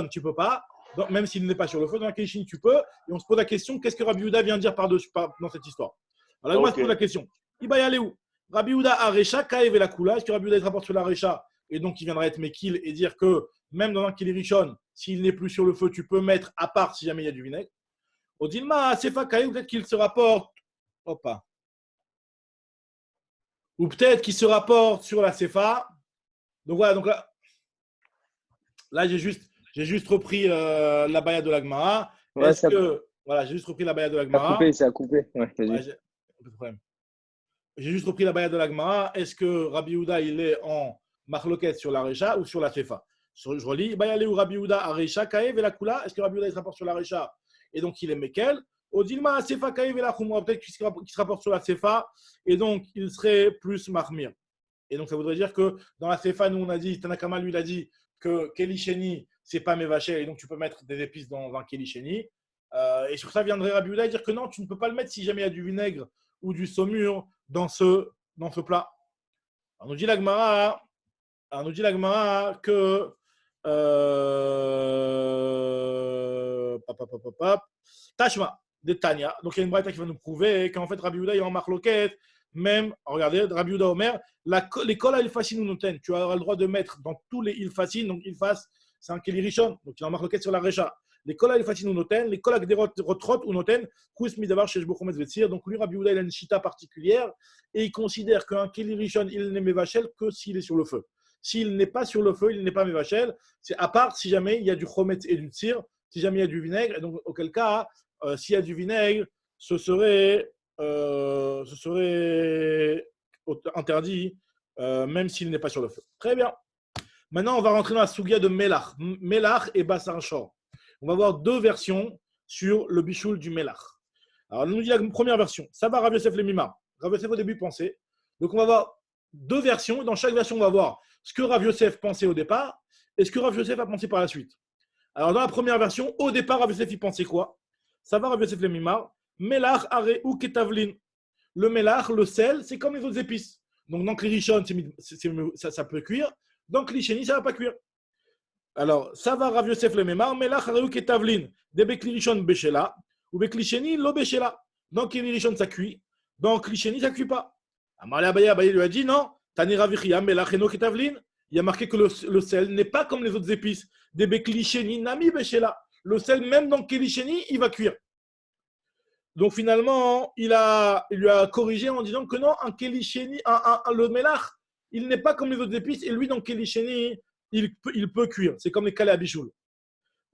tu ne peux pas. Donc, même s'il n'est pas sur le feu, dans la Kélishin, tu peux. Et on se pose la question, qu'est-ce que Rabbi Yehuda vient dire dans cette histoire? Alors, on se pose la question. Il va y aller où? Rabbi Yehuda a Recha, Kaev et la Kula. Est-ce que Rabbi Yehuda se rapporte sur la Recha? Et donc, il viendra être Mekil et dire que même dans un Kélishin, s'il n'est plus sur le feu, tu peux mettre à part si jamais il y a du vinaigre. Au Dilma, Sefa Kaev, peut-être qu'il se rapporte. Ou peut-être qu'il se rapporte sur la Sefa. Donc voilà, là j'ai juste repris la baya de la Gemara. Ouais, j'ai juste repris la baya de la Gemara. Ça a coupé. Ouais, j'ai juste repris la baya de la Gemara. Est-ce que Rabbi Yehuda, il est en marloquette sur la Recha ou sur la Sefa? Je relis. Bayale ou Rabbi Yehuda a Recha, Kaev et la Kula. Est-ce que Rabbi Yehuda, il se rapporte sur la Recha et donc il est Mekel? Odilma, Sefa, Kaev et la Khumra. Peut-être qu'il se rapporte sur la Sefa et donc il serait plus Mahmir. Et donc ça voudrait dire que dans la Sefa, nous on a dit, Tanakama lui il a dit que Kelisheni, c'est pas Mevachel et donc tu peux mettre des épices dans un Kelisheni. Et sur ça viendrait Rabbi Yehuda dire que non, tu ne peux pas le mettre si jamais il y a du vinaigre ou du saumur dans ce plat. Alors nous dit la Gemara que Tashma de Tanya. Donc il y a une braïta qui va nous prouver qu'en fait Rabbi Yehuda il est en marloquette. Même, regardez, Rabbi Yehuda Omer, les kol il-fasin ou noten, tu auras le droit de mettre dans tous les il-fasin, donc il-fas, c'est un keli rishon, donc il est en marloquette sur la recha. Les kol il-fasin ou noten, les kol rotrot ou noten, kous midavar shesh bo chometz vetzir. Donc lui, Rabbi Yehuda, il a une chita particulière et il considère qu'un keli rishon, il n'est mevachel que s'il est sur le feu. S'il n'est pas sur le feu, il n'est pas mevachel. C'est à part si jamais il y a du chometz et du tsir, si jamais il y a du vinaigre, et donc auquel cas, s'il y a du vinaigre, ce serait interdit, même s'il n'est pas sur le feu. Très bien. Maintenant, on va rentrer dans la sougia de Melach. Melach et Basar Shor. On va voir deux versions sur le bichoul du Melach. Alors, nous dit la première version. Ça va Rav Yosef Lemimar. Rav Yosef au début pensait. Donc, on va voir deux versions. Dans chaque version, on va voir ce que Rav Yosef pensait au départ et ce que Rav Yosef a pensé par la suite. Alors, dans la première version, au départ, Rav Yosef, il pensait quoi? Ça va Rav Yosef Lemimar. Melach, are ou ketavlin. Le melach, le sel, c'est comme les autres épices. Donc, dans Klirishon, ça peut cuire. Dans Klisheni, ça ne va pas cuire. Alors, ça va Rav Yosef Lemimar. Melach, are ou ketavlin. De Beklirishon, Beshela. Ou Beklisheni, lo Beshela. Dans Klirishon, ça cuit. Dans Klisheni, ça ne cuit pas. Amarle Abaye lui a dit non. Tani Ravichia, Melach, eno ketavlin. Il y a marqué que le sel n'est pas comme les autres épices. De Beklisheni, nami Beshela. Le sel, même dans Klisheni, il va cuire. Donc finalement, il lui a corrigé en disant que non, un kelisheni, le melach, il n'est pas comme les autres épices, et lui, dans kelisheni, il peut cuire. C'est comme les kalé à bichoul.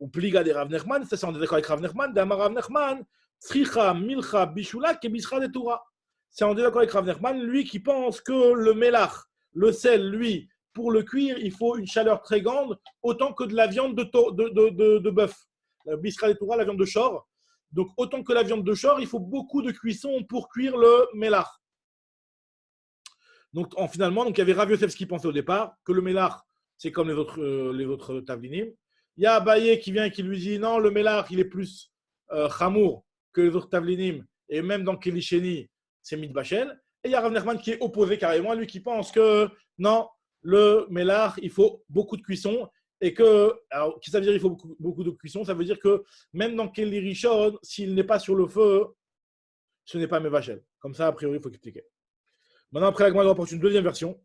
Ou pliga de Rav Nachman, ça c'est en désaccord avec Rav Nachman, d'Amar Rav Nachman, tzricha milcha bichoula kebisra de Torah. C'est en désaccord avec Rav Nachman, lui qui pense que le melach, le sel, lui, pour le cuire, il faut une chaleur très grande, autant que de la viande de bœuf. Bisra de Torah, la viande de shor. Donc, autant que la viande de shor, il faut beaucoup de cuisson pour cuire le melach. Donc, finalement, il y avait Rav Yosef qui pensait au départ que le melach, c'est comme les autres tavlinim. Il y a Abaye qui vient et qui lui dit non, le melach, il est plus chamour que les autres tavlinim. Et même dans Kelisheni, c'est mitbachel. Et il y a Rav Nachman qui est opposé carrément, lui qui pense que non, le melach, il faut beaucoup de cuisson. Et que, alors, qu'est-ce que ça veut dire il faut beaucoup de cuisson? Ça veut dire que même dans Keli Rishon, s'il n'est pas sur le feu, ce n'est pas Mevachel. Comme ça, a priori, il faut expliquer. Maintenant, après la Gemara rapporte une deuxième version.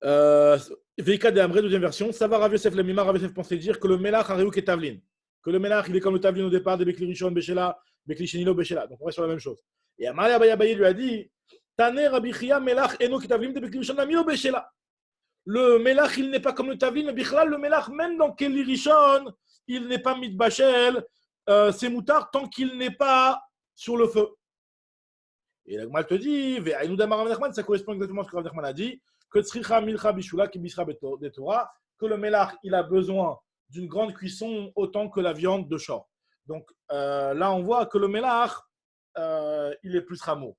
Veika de Amré, deuxième version. Ça va Rav Yosef Lemimar, Rav Yosef pensait dire que le Melach Areouk est Tavlin. Que le Melach, il est comme le Tavlin au départ de Bekli Rishon, Beshela, Bekli Shenilo, Beshela. Donc on va sur la même chose. Et Amar Abaye lui a dit Tane Rabbi Chia Melach Eno Ketavlim de Bekli Rishon, Namio, Beshela. Le Melach, il n'est pas comme le Tavlin, mais Bichlal, le Melach, même dans Keli Rishon, il n'est pas mitbachel, c'est moutard tant qu'il n'est pas sur le feu. Et la Gemara te dit, ça correspond exactement à ce que Rav Nachman a dit, que Tzricha Milcha Bishula qui Bishra de Torah, que le Melach, il a besoin d'une grande cuisson autant que la viande de shor. Donc là, on voit que le Melach, il est plus rameau.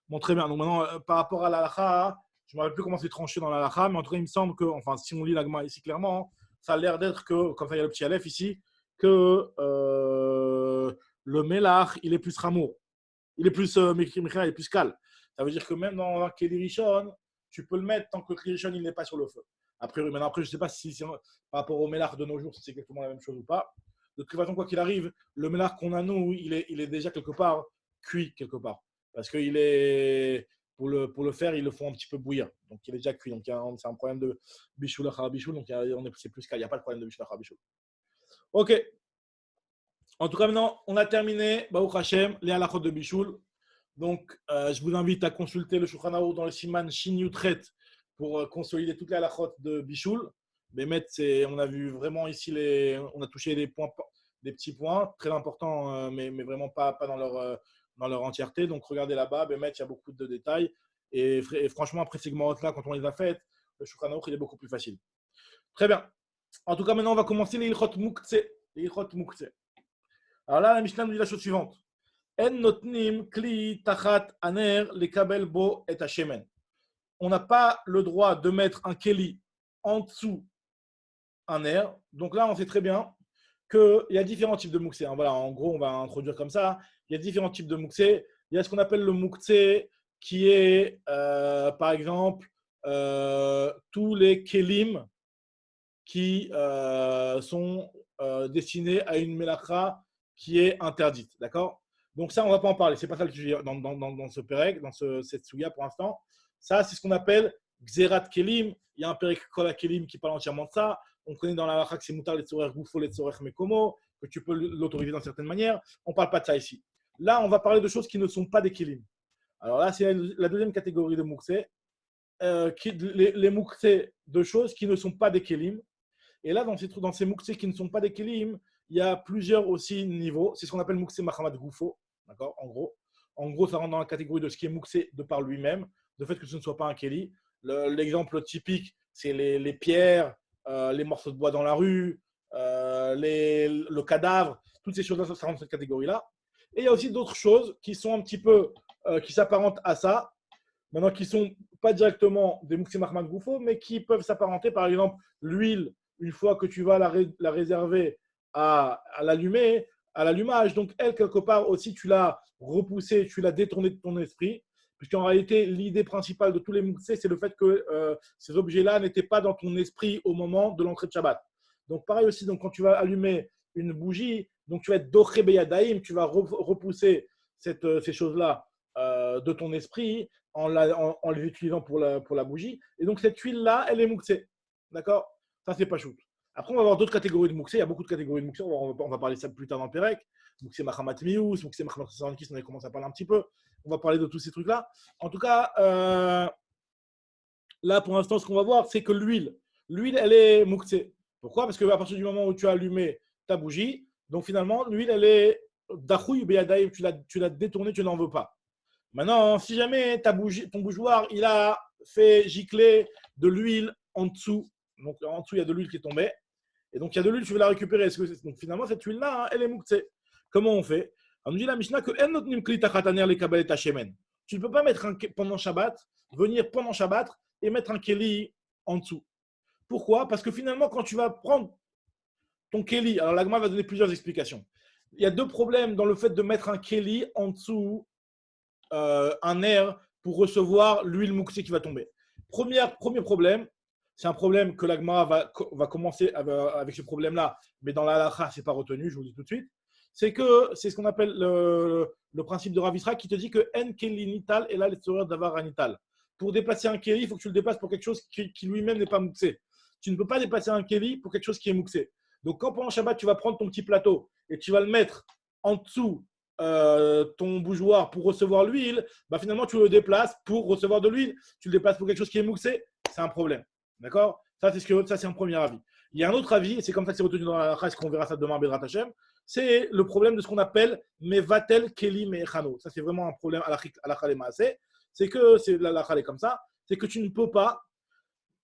Bon, très bien. Donc maintenant, par rapport à l'halakha, je ne me rappelle plus comment c'est tranché dans l'halakha, mais en tout cas, il me semble que, enfin, si on lit la Gemara ici clairement, ça a l'air d'être que, comme ça, il y a le petit aleph ici, que le Melach, il est plus rameau. Il est plus il est plus calme. Ça veut dire que même dans Keli Rishon, tu peux le mettre tant que Keli Rishon il n'est pas sur le feu. Après, je ne sais pas si par rapport au Melach de nos jours, si c'est exactement la même chose ou pas. De toute façon, quoi qu'il arrive, le Melach qu'on a nous, il est déjà quelque part cuit quelque part. Parce que pour le faire, il le faut un petit peu bouillir. Donc il est déjà cuit. Donc c'est un problème de bichoul à bichoul. Donc c'est plus calme. Il n'y a pas de problème de bichoul à bichoul. Ok. En tout cas, maintenant, on a terminé, Baruch Hashem, les halachot de Bichoul. Donc, je vous invite à consulter le Shulchan Aruch dans le Siman Shin Yutret pour consolider toutes les halachot de Bichoul. Bémet, on a vu vraiment ici, on a touché des petits points très importants, mais vraiment pas dans leur entièreté. Donc, regardez là-bas, Bémet, il y a beaucoup de détails. Et franchement, après ces segments-là, quand on les a faites, le Shulchan Aruch, il est beaucoup plus facile. Très bien. En tout cas, maintenant, on va commencer les Ilchot Muktzeh. Alors là, la Mishnah nous dit la chose suivante. En notnim kli tachat aner lekabel bo et hashemen. On n'a pas le droit de mettre un keli en dessous un air. Donc là, on sait très bien qu'il y a différents types de mouksé. Voilà, en gros, on va introduire comme ça. Il y a différents types de mouksé. Il y a ce qu'on appelle le mouksé qui est, par exemple, tous les kelim qui sont destinés à une melacha qui est interdite, d'accord? Donc ça, on ne va pas en parler. C'est pas ça le sujet dans ce perek, cette souya pour l'instant. Ça, c'est ce qu'on appelle Xerat Kelim. Il y a un perek Kola Kelim qui parle entièrement de ça. On connaît dans la halakha que c'est mutar les tzorer goufo, les tzorer mekomo, que tu peux l'autoriser d'une certaine manière. On ne parle pas de ça ici. Là, on va parler de choses qui ne sont pas des kelim. Alors là, c'est la deuxième catégorie de mouksé. Les mouksé de choses qui ne sont pas des kelim. Et là, dans ces mouksé qui ne sont pas des kelim, il y a plusieurs aussi niveaux. C'est ce qu'on appelle mouksé mahamad goufo. D'accord, en gros, ça rentre dans la catégorie de ce qui est mouksé de par lui-même, de fait que ce ne soit pas un keli. L'exemple typique, c'est les pierres, les morceaux de bois dans la rue, le cadavre, toutes ces choses-là, ça rentre dans cette catégorie-là. Et il y a aussi d'autres choses qui sont un petit peu, qui s'apparentent à ça, maintenant qui ne sont pas directement des mouksé mahamad goufo, mais qui peuvent s'apparenter, par exemple, l'huile, une fois que tu vas la réserver à l'allumer, à l'allumage. Donc, elle, quelque part aussi, tu l'as repoussée, tu l'as détournée de ton esprit. Puisqu'en réalité, l'idée principale de tous les mouksés, c'est le fait que ces objets-là n'étaient pas dans ton esprit au moment de l'entrée de Shabbat. Donc, pareil aussi, donc, quand tu vas allumer une bougie, donc tu vas être doché beyadaïm, tu vas repousser ces choses-là de ton esprit en les utilisant pour la bougie. Et donc, cette huile-là, elle est mouksée. D'accord? Ça, c'est pas shoot. Après, on va avoir d'autres catégories de mouksé. Il y a beaucoup de catégories de mouksé. On va parler de ça plus tard dans le Pérec. Mouksé Mahamat Mius, Mouksé Mahamat Sankis, on a commencé à parler un petit peu. On va parler de tous ces trucs-là. En tout cas, là, pour l'instant, ce qu'on va voir, c'est que l'huile, elle est mouksé. Pourquoi? Parce qu'à partir du moment où tu as allumé ta bougie, donc finalement, l'huile, elle est dachouille beyadaïm, tu l'as détournée, tu n'en veux pas. Maintenant, si jamais ton bougeoir, il a fait gicler de l'huile en dessous, donc en dessous, il y a de l'huile qui est tombée. Et donc, il y a de l'huile, tu veux la récupérer. Donc, finalement, cette huile-là, elle est mouktée. Comment on fait? On nous dit la Mishnah que tu ne peux pas mettre pendant Shabbat, venir pendant Shabbat et mettre un keli en dessous. Pourquoi? Parce que finalement, quand tu vas prendre ton keli, alors l'agma va donner plusieurs explications. Il y a deux problèmes dans le fait de mettre un keli en dessous un air pour recevoir l'huile mouktée qui va tomber. Premier problème, c'est un problème que l'agma va commencer avec ce problème-là, mais dans la halakha, ce n'est pas retenu, je vous le dis tout de suite. C'est ce qu'on appelle le principe de Rav Yisraël qui te dit que en keli nital et là les tzorer davar anital. Pour déplacer un keli, il faut que tu le déplaces pour quelque chose qui lui-même n'est pas mouksé. Tu ne peux pas déplacer un keli pour quelque chose qui est mouksé. Donc quand pendant Shabbat, tu vas prendre ton petit plateau et tu vas le mettre en dessous ton bougeoir pour recevoir l'huile, bah finalement tu le déplaces pour recevoir de l'huile. Tu le déplaces pour quelque chose qui est mouksé, c'est un problème. D'accord? Ça, c'est un premier avis. Il y a un autre avis, et c'est comme ça que c'est retenu dans la phrase, qu'on verra ça demain, Bedrat Hashem, c'est le problème de ce qu'on appelle Mevatel Keli Mechano. Ça, c'est vraiment un problème à la Khalemaase. C'est que, la Khale est comme ça, c'est que tu ne peux pas.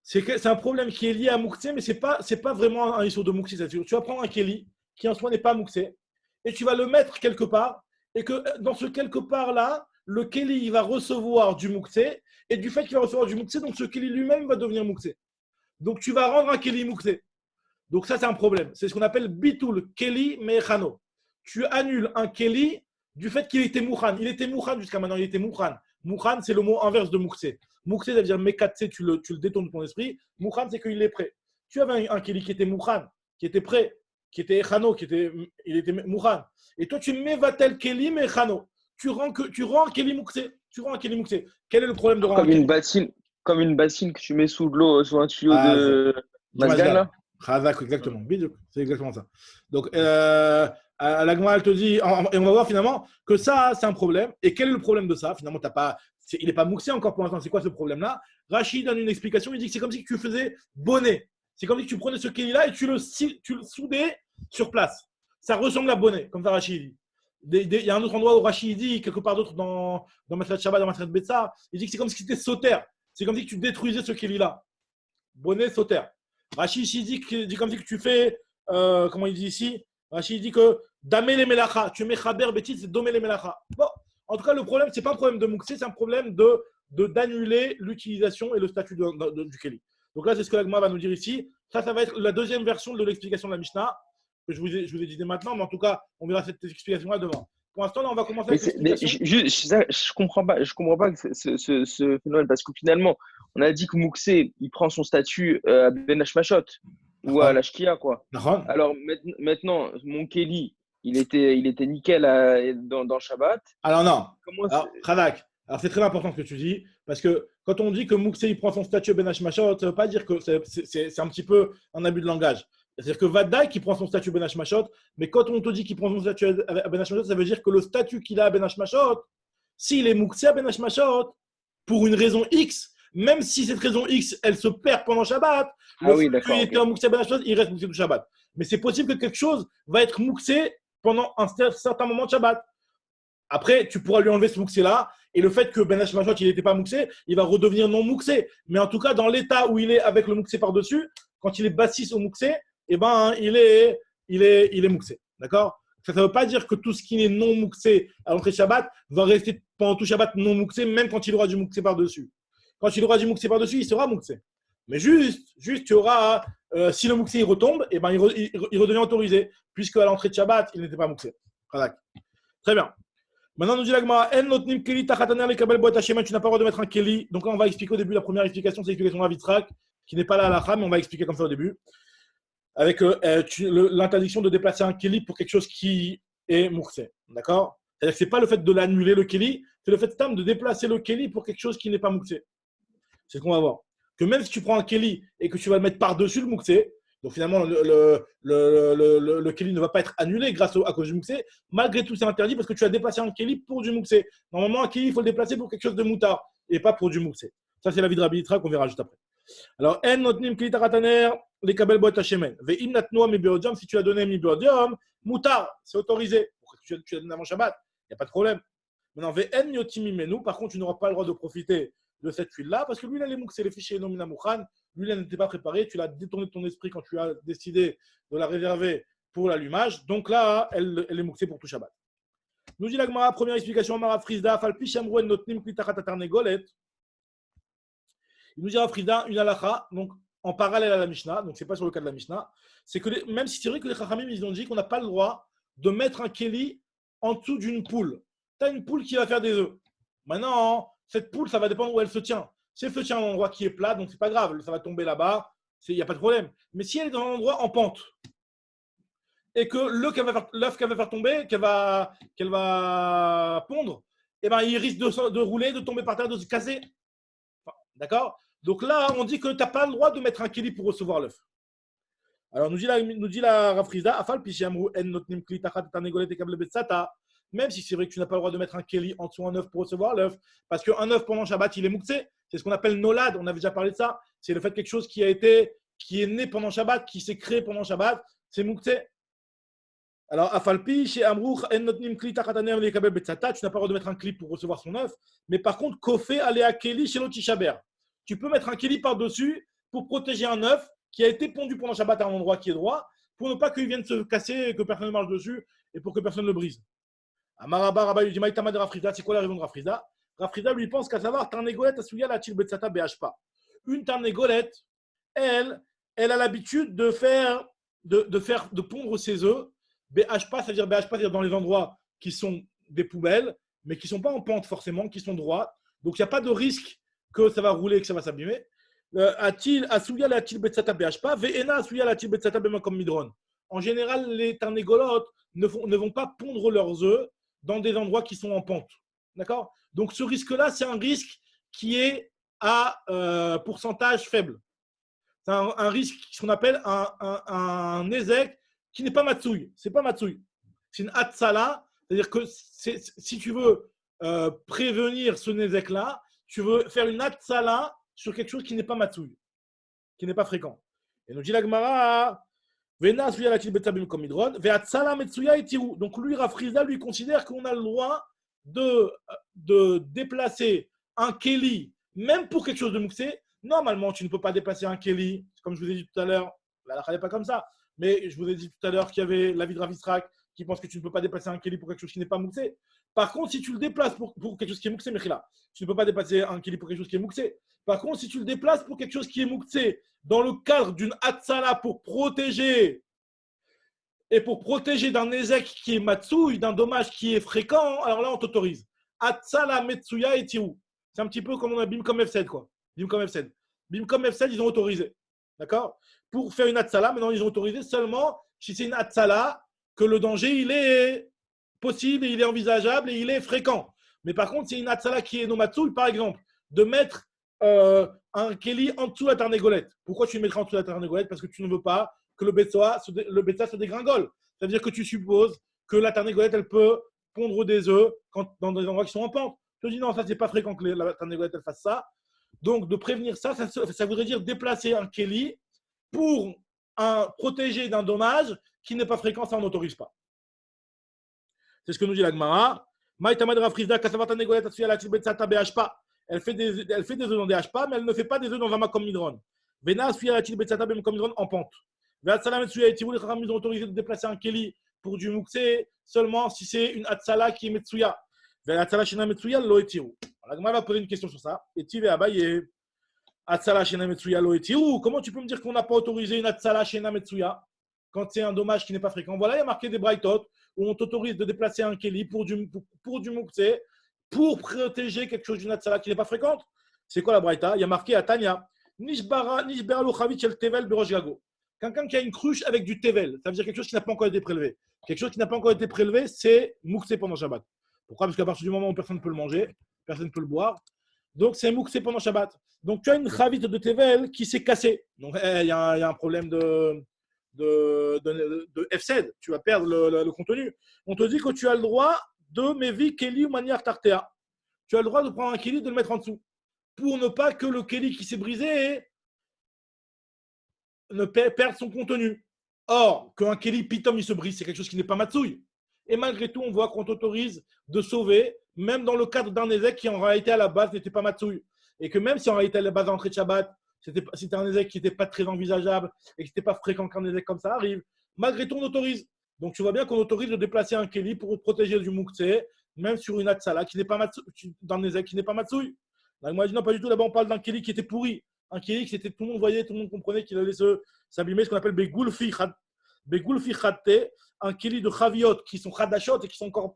C'est un problème qui est lié à Moukse, mais ce n'est pas vraiment un issue de Moukse. Tu vas prendre un Keli qui en soi n'est pas Moukse, et tu vas le mettre quelque part, et que dans ce quelque part-là, le Keli il va recevoir du Moukse, et du fait qu'il va recevoir du Moukse, donc ce Keli lui-même va devenir Moukse. Donc tu vas rendre un Keli Moukse. Donc ça, c'est un problème. C'est ce qu'on appelle Bitul Keli Mechano. Tu annules un Keli du fait qu'il était Mouchan. Il était Mouchan jusqu'à maintenant, il était Mouchan. Mouchan, c'est le mot inverse de Moukse. Moukse, ça veut dire Mekatse, tu le détournes de ton esprit. Mouchan, c'est qu'il est prêt. Tu avais un Keli qui était Mouchan, qui était prêt, qui était Echano, il était Mouchan. Et toi, tu mets Vatel Keli Mechano. Tu rends un Keli Moukse. Tu rends un Keli Moukse. Quel est le problème de rendre un Keli? Comme une bassine que tu mets sous de l'eau, sous un tuyau de Mazgan, là. Khazak, exactement. C'est exactement ça. Donc, l'Agma, elle te dit, et on va voir finalement que ça, c'est un problème. Et quel est le problème de ça? Finalement, il n'est pas mouxé encore pour l'instant. C'est quoi ce problème-là? Rachid donne une explication. Il dit que c'est comme si tu faisais bonnet. C'est comme si tu prenais ce kéli-là et tu le soudais sur place. Ça ressemble à bonnet, comme ça Rachid dit. Il y a un autre endroit où Rachid dit, quelque part d'autre dans Maseret Shabbat, dans Maseret Betsa, il dit que c'est comme si c'était sauter. C'est comme si tu détruisais ce kéli-là. Bonnet, sauter. Rachid dit comme si que tu fais, comment il dit ici? Rachid dit que damé les melacha, tu mets chaber betit, c'est domé les melacha. Bon, en tout cas, le problème, c'est pas un problème de mouxé, c'est un problème d'annuler l'utilisation et le statut du Keli. Donc là, c'est ce que l'Agma va nous dire ici. Ça va être la deuxième version de l'explication de la Mishnah, que je vous ai dit dès maintenant, mais en tout cas, on verra cette explication-là demain. Pour l'instant, là, on va commencer avec l'explication. Je comprends pas ce phénomène, parce que finalement, on a dit que Mouxé, il prend son statut à Ben Hashmashot ou à l'Ashkia, quoi. Alors maintenant, mon Keli, il était nickel dans Shabbat. Alors non. Alors, Khadak, alors c'est très important ce que tu dis, parce que quand on dit que Mouxé, il prend son statut à Ben Hashmashot, ça ne veut pas dire que c'est un petit peu un abus de langage. C'est-à-dire que Vadaï qui prend son statut Ben Hashmashot, mais quand on te dit qu'il prend son statut à Ben Hashmashot, ça veut dire que le statut qu'il a à Ben Hashmashot, s'il est Mouxé à Ben Hashmashot, pour une raison X, même si cette raison X, elle se perd pendant Shabbat, il était en Mouxé à Ben Hashmashot, il reste Mouxé tout Shabbat. Mais c'est possible que quelque chose va être Mouxé pendant un certain moment de Shabbat. Après, tu pourras lui enlever ce Mouxé-là, et le fait que Ben Hashmashot, il n'était pas Mouxé, il va redevenir non Mouxé. Mais en tout cas, dans l'état où il est avec le Mouxé par-dessus, quand il est bassis au Mouxé, eh ben, il est mouxé. D'accord? Ça ne veut pas dire que tout ce qui est non mouxé à l'entrée de Shabbat va rester pendant tout Shabbat non mouxé, même quand il aura du mouxé par-dessus. Quand il aura du mouxé par-dessus, il sera mouxé. Mais juste tu auras, si le mouxé il retombe, eh ben, il redevient autorisé, puisque à l'entrée de Shabbat, il n'était pas mouxé. Voilà. Très bien. Maintenant, nous dit l'Agma, tu n'as pas le droit de mettre un keli. Donc là, on va expliquer au début la première explication, c'est l'explication de Ravitrak, qui n'est pas là à la Kham, mais on va expliquer comme ça au début. Avec l'interdiction de déplacer un keli pour quelque chose qui est mouxé. D'accord? C'est-à-dire que ce n'est pas le fait de l'annuler, le keli, c'est le fait de déplacer le keli pour quelque chose qui n'est pas mouxé. C'est ce qu'on va voir. Que même si tu prends un keli et que tu vas le mettre par-dessus le mouxé, donc finalement le keli ne va pas être annulé à cause du mouxé, malgré tout c'est interdit parce que tu as déplacé un keli pour du mouxé. Normalement, un keli, il faut le déplacer pour quelque chose de moutard et pas pour du mouxé. Ça, c'est l'avis de Rabbi Yitzhak qu'on verra juste après. Alors, en notnim kli tarataner les kabel boîte hachemen. Ve'im natnoa mi biodium, si tu as donné mi biodium, moutar, c'est autorisé. Tu as donné avant Shabbat, il n'y a pas de problème. Maintenant, ve'en yotimi menu, par contre, tu n'auras pas le droit de profiter de cette huile-là, parce que lui, il a les mouks, c'est les fichiers nomina mouchan. Lui, il n'était pas préparé, tu l'as détourné de ton esprit quand tu as décidé de la réserver pour l'allumage. Donc là, elle est mouxée pour tout Shabbat. Nous dit l'Agmara, première explication, Mara Frisda, Falpi Shamrouen Notnim Klitaratarnegolet. Il nous dira Frida une halakha, donc en parallèle à la Mishnah, donc ce n'est pas sur le cas de la Mishnah, c'est que même si c'est vrai que les Chachamim ils ont dit qu'on n'a pas le droit de mettre un keli en dessous d'une poule. Tu as une poule qui va faire des œufs. Maintenant, cette poule, ça va dépendre où elle se tient. Si elle se tient à un endroit qui est plat, donc c'est pas grave, ça va tomber là-bas, il n'y a pas de problème. Mais si elle est dans un endroit en pente, et que l'œuf qu'elle va faire tomber, qu'elle va pondre, eh ben, il risque de rouler, de tomber par terre, de se casser. Enfin, d'accord? Donc là, on dit que tu n'as pas le droit de mettre un keli pour recevoir l'œuf. Alors, nous dit la Rav Frisda, même si c'est vrai que tu n'as pas le droit de mettre un keli en dessous un œuf pour recevoir l'œuf, parce qu'un œuf pendant Shabbat, il est mouxé, C'est ce qu'on appelle nolad. On avait déjà parlé de ça. C'est le fait quelque chose qui est né pendant Shabbat, qui s'est créé pendant Shabbat. C'est moukse. Alors, Afalpi, chez Amrouch, en notnim kli tachataner lekabel betzata, tu n'as pas le droit de mettre un clip pour recevoir son œuf. Mais par contre, kofé alea keli chez l'otishaber. Tu peux mettre un keli par-dessus pour protéger un œuf qui a été pondu pendant Shabbat à un endroit qui est droit, pour ne pas qu'il vienne se casser et que personne ne marche dessus et pour que personne ne le brise. Amaraba, Rabba, lui dit Maïtama de Rafriza, c'est quoi la raison de Rafriza? Rafriza lui pense qu'à savoir, Tarnégolette, Asuya, la Tilbetsata, BHPA. Une Tarnégolette, elle a l'habitude de pondre ses œufs. BHPA, c'est-à-dire BHPA, c'est-à-dire dans les endroits qui sont des poubelles, mais qui ne sont pas en pente forcément, qui sont droits. Donc il n'y a pas de risque que ça va rouler, que ça va s'abîmer. Asuya la Tilbetsata BHPA, Veena Asuya la Tilbetsata comme Midron. En général, les tarnégolotes ne vont pas pondre leurs œufs dans des endroits qui sont en pente. D'accord? Donc ce risque-là, c'est un risque qui est à pourcentage faible. C'est un risque qu'on appelle un ézek qui n'est pas matsouille. C'est pas matsouille. C'est une hatsala. C'est-à-dire que si tu veux prévenir ce nézek-là, tu veux faire une hatsala sur quelque chose qui n'est pas matsouille, qui n'est pas fréquent. Et nous dit la Gemara, donc lui, Rafriza, lui considère qu'on a le droit de déplacer un keli, même pour quelque chose de mouxé. Normalement, tu ne peux pas déplacer un keli, comme je vous ai dit tout à l'heure. La n'est pas comme ça. Mais je vous ai dit tout à l'heure qu'il y avait l'avis de Rav Yisrak qui pense que tu ne peux pas déplacer un keli pour quelque chose qui n'est pas mouxé. Par contre, si tu le déplaces pour quelque chose qui est mouxé, Mechila, tu ne peux pas déplacer un keli pour quelque chose qui est mouxé. Par contre, si tu le déplaces pour quelque chose qui est mouxé, dans le cadre d'une hatsala pour protéger d'un ézek qui est matsouille, d'un dommage qui est fréquent, alors là, on t'autorise. Hatsala, metsuya et tirou. C'est un petit peu comme on a Bimkom F7, quoi. Bimkom F7. Bimkom F7, ils ont autorisé. D'accord? Pour faire une hatsala, maintenant, ils ont autorisé seulement si c'est une hatsala, que le danger, il est possible, il est envisageable et il est fréquent. Mais par contre, c'est une hatsala qui est no matsouille, par exemple, de mettre un keli en dessous de la tarnégolette. Pourquoi tu le mettras en dessous de la tarnégolette? Parce que tu ne veux pas que le betsa se dégringole. C'est-à-dire que tu supposes que la tarnégolette, elle peut pondre des œufs dans des endroits qui sont en pente. Je te dis non, ça, c'est pas fréquent que la tarnégolette, elle fasse ça. Donc, de prévenir ça voudrait dire déplacer un keli pour protéger d'un dommage qui n'est pas fréquent, ça, on n'autorise pas. C'est ce que nous dit la Gemara. Elle fait des œufs dans des hachpas, mais elle ne fait pas des œufs dans un makom midron. En pente. Les Chachamim ont autorisé de déplacer un keli pour du mouxé seulement si c'est une hatsala qui est metsuya. La Gemara va poser une question sur ça. Comment tu peux me dire qu'on n'a pas autorisé une hatsala shena metsuya quand c'est un dommage qui n'est pas fréquent? Voilà, il y a marqué des braïtot où on t'autorise de déplacer un keli pour du mouxé, pour protéger quelque chose d'une hatsala qui n'est pas fréquente. C'est quoi la braïta? Il y a marqué à Tanya, quelqu'un qui a une cruche avec du tevel, ça veut dire quelque chose qui n'a pas encore été prélevé. Quelque chose qui n'a pas encore été prélevé, c'est mouxé pendant Shabbat. Pourquoi? Parce qu'à partir du moment où personne ne peut le manger, personne ne peut le boire, donc c'est mouxé pendant Shabbat. Donc tu as une chavite de tevel qui s'est cassée. Donc il y a un problème de F7, tu vas perdre le contenu. On te dit que tu as le droit de Mevi Keli ou manière Tartea. Tu as le droit de prendre un Keli et de le mettre en dessous. Pour ne pas que le Keli qui s'est brisé ne perde son contenu. Or, qu'un Keli pitom il se brise, c'est quelque chose qui n'est pas matsouille. Et malgré tout, on voit qu'on t'autorise de sauver, même dans le cadre d'un ézek qui en réalité à la base n'était pas matsouille. Et que même si en réalité à la base d'entrée de Shabbat, c'était un ézek qui n'était pas très envisageable et qui n'était pas fréquent qu'un ézek comme ça arrive, malgré tout, on autorise. Donc tu vois bien qu'on autorise de déplacer un Keli pour protéger du mouxé, même sur une hatsala qui n'est pas dans un ézek qui n'est pas matsouille. Là, moi, je dis non, pas du tout. Là-bas, on parle d'un Keli qui était pourri. Un Keli qui était, tout le monde voyait, tout le monde comprenait qu'il allait s'abîmer, ce qu'on appelle Begoulfi Khatte, un Keli de Chaviot qui sont Khadashot et qui sont pas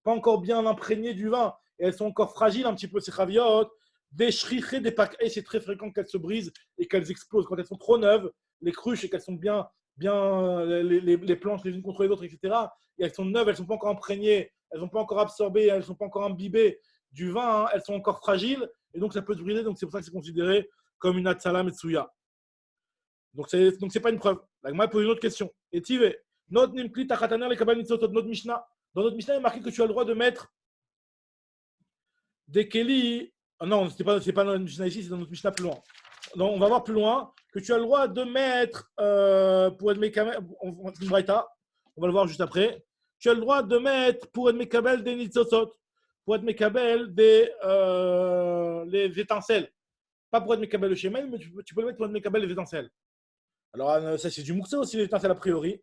encore bien imprégnées du vin. Et elles sont encore fragiles un petit peu, ces Chaviot. Des shrichés, des packs, c'est très fréquent qu'elles se brisent et qu'elles explosent. Quand elles sont trop neuves, les cruches, et qu'elles sont bien les planches les unes contre les autres, etc. Et elles sont neuves, elles ne sont pas encore imprégnées, elles n'ont pas encore absorbé, elles ne sont pas encore imbibées du vin, hein, elles sont encore fragiles. Et donc, ça peut se briser. Donc, c'est pour ça que c'est considéré comme une hatsala metsuya. Donc, c'est pas une preuve. La Gemara pose une autre question. Et Tive, notre Mishnah. Dans notre Mishnah, il est marqué que tu as le droit de mettre des kelis Non, c'est pas dans notre Mishnah ici, c'est dans notre Mishnah plus loin. Donc, on va voir plus loin que tu as le droit de mettre, pour être Mekabel, on va le voir juste après, tu as le droit de mettre pour être Mekabel des Nitzotzot, pour être Mekabel les étincelles. Pas pour être Mekabel le Shemen, mais tu peux le mettre pour être Mekabel les étincelles. Alors, ça, c'est du Moukse aussi, les étincelles a priori.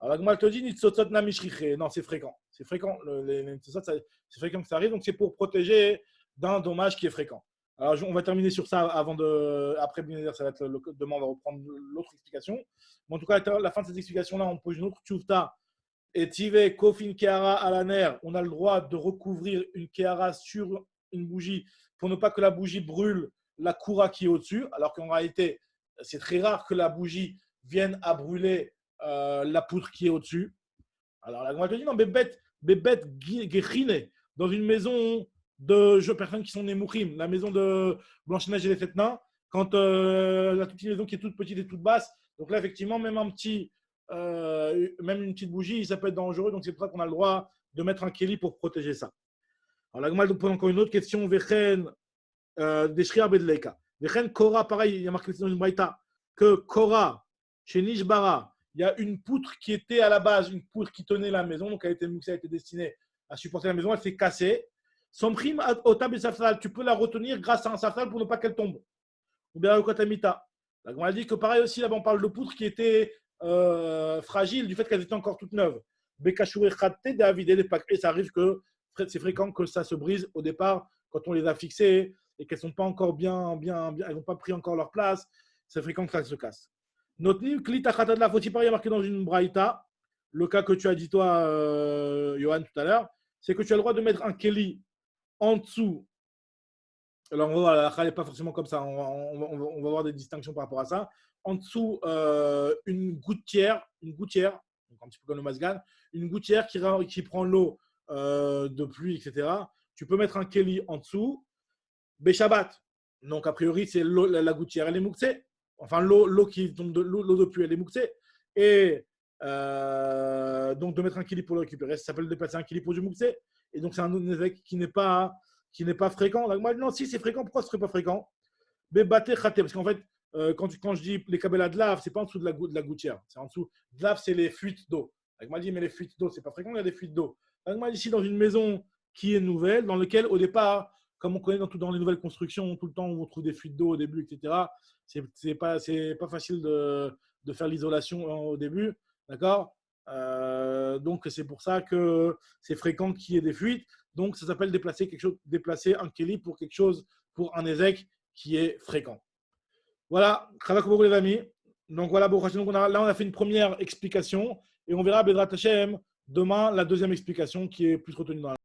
Alors, la Gemara te dit Nitzotzot Namishriche. Non, c'est fréquent. C'est fréquent. Les Nitzotzot, c'est fréquent que ça arrive, donc c'est pour protéger d'un dommage qui est fréquent. Alors, on va terminer sur ça après, ça va être demain, on va reprendre l'autre explication. Mais en tout cas, à la fin de cette explication-là, on pose une autre tchoufta. Et tive, kofin kehara à la ner, on a le droit de recouvrir une kehara sur une bougie pour ne pas que la bougie brûle la koura qui est au-dessus. Alors qu'en réalité, c'est très rare que la bougie vienne à brûler la poutre qui est au-dessus. Alors, la Gemara te dit non, bébête gechine, dans une maison de personnes qui sont Nemouchim, la maison de Blanche-Neige et les Sept Nains, quand la toute petite maison qui est toute petite et toute basse. Donc là, effectivement, même une petite bougie, ça peut être dangereux. Donc c'est pour ça qu'on a le droit de mettre un kéli pour protéger ça. Alors la Gemara pose encore une autre question. Vechen Deshriar Bedleika. Vechen Kora, pareil, il y a marqué dans une braïta que Kora, chez Nishbara, il y a une poutre qui était à la base, une poutre qui tenait la maison. Donc elle a été destinée à supporter la maison. Elle s'est cassée. Son prime au table safral, tu peux la retenir grâce à un safral pour ne pas qu'elle tombe. Ou bien au kotamita. On a dit que pareil aussi, là-bas, on parle de poutres qui étaient fragiles du fait qu'elles étaient encore toutes neuves. Et ça arrive que c'est fréquent que ça se brise au départ quand on les a fixées et qu'elles ne sont pas encore bien, elles n'ont pas pris encore leur place. C'est fréquent que ça se casse. Notni, klita khatadla, faut-il pas y marqué dans une braïta, le cas que tu as dit toi, Johan, tout à l'heure, c'est que tu as le droit de mettre un keli en dessous. Alors, on va voir, la halakha n'est pas forcément comme ça. On va voir des distinctions par rapport à ça. En dessous, une gouttière, donc un petit peu comme le masgan, une gouttière qui prend l'eau de pluie, etc. Tu peux mettre un keli en dessous. Beshabbat. Donc, a priori, c'est la gouttière, elle est mouxée. Enfin, l'eau qui tombe l'eau de pluie, elle est mouxée. Et donc, de mettre un keli pour le récupérer, ça s'appelle déplacer un keli pour du mouxée. Et donc, c'est un évêque qui n'est pas fréquent. Moi, non, si c'est fréquent, pourquoi ce ne serait pas fréquent? Parce qu'en fait, quand je dis les kabbalah de lave, ce n'est pas en dessous de la gouttière. C'est en dessous. De lave, c'est les fuites d'eau. Moi, dit, mais les fuites d'eau, ce n'est pas fréquent, il y a des fuites d'eau. Moi, ici, dans une maison qui est nouvelle, dans laquelle, au départ, comme on connaît dans les nouvelles constructions, tout le temps, on trouve des fuites d'eau au début, etc. C'est pas facile de faire l'isolation au début. D'accord? Donc, c'est pour ça que c'est fréquent qu'il y ait des fuites. Donc, ça s'appelle déplacer un keli pour quelque chose, pour un ézek qui est fréquent. Voilà, Chavakobo les amis. Donc, voilà, là, on a fait une première explication et on verra, Bedrat Hashem, demain, la deuxième explication qui est plus retenue dans la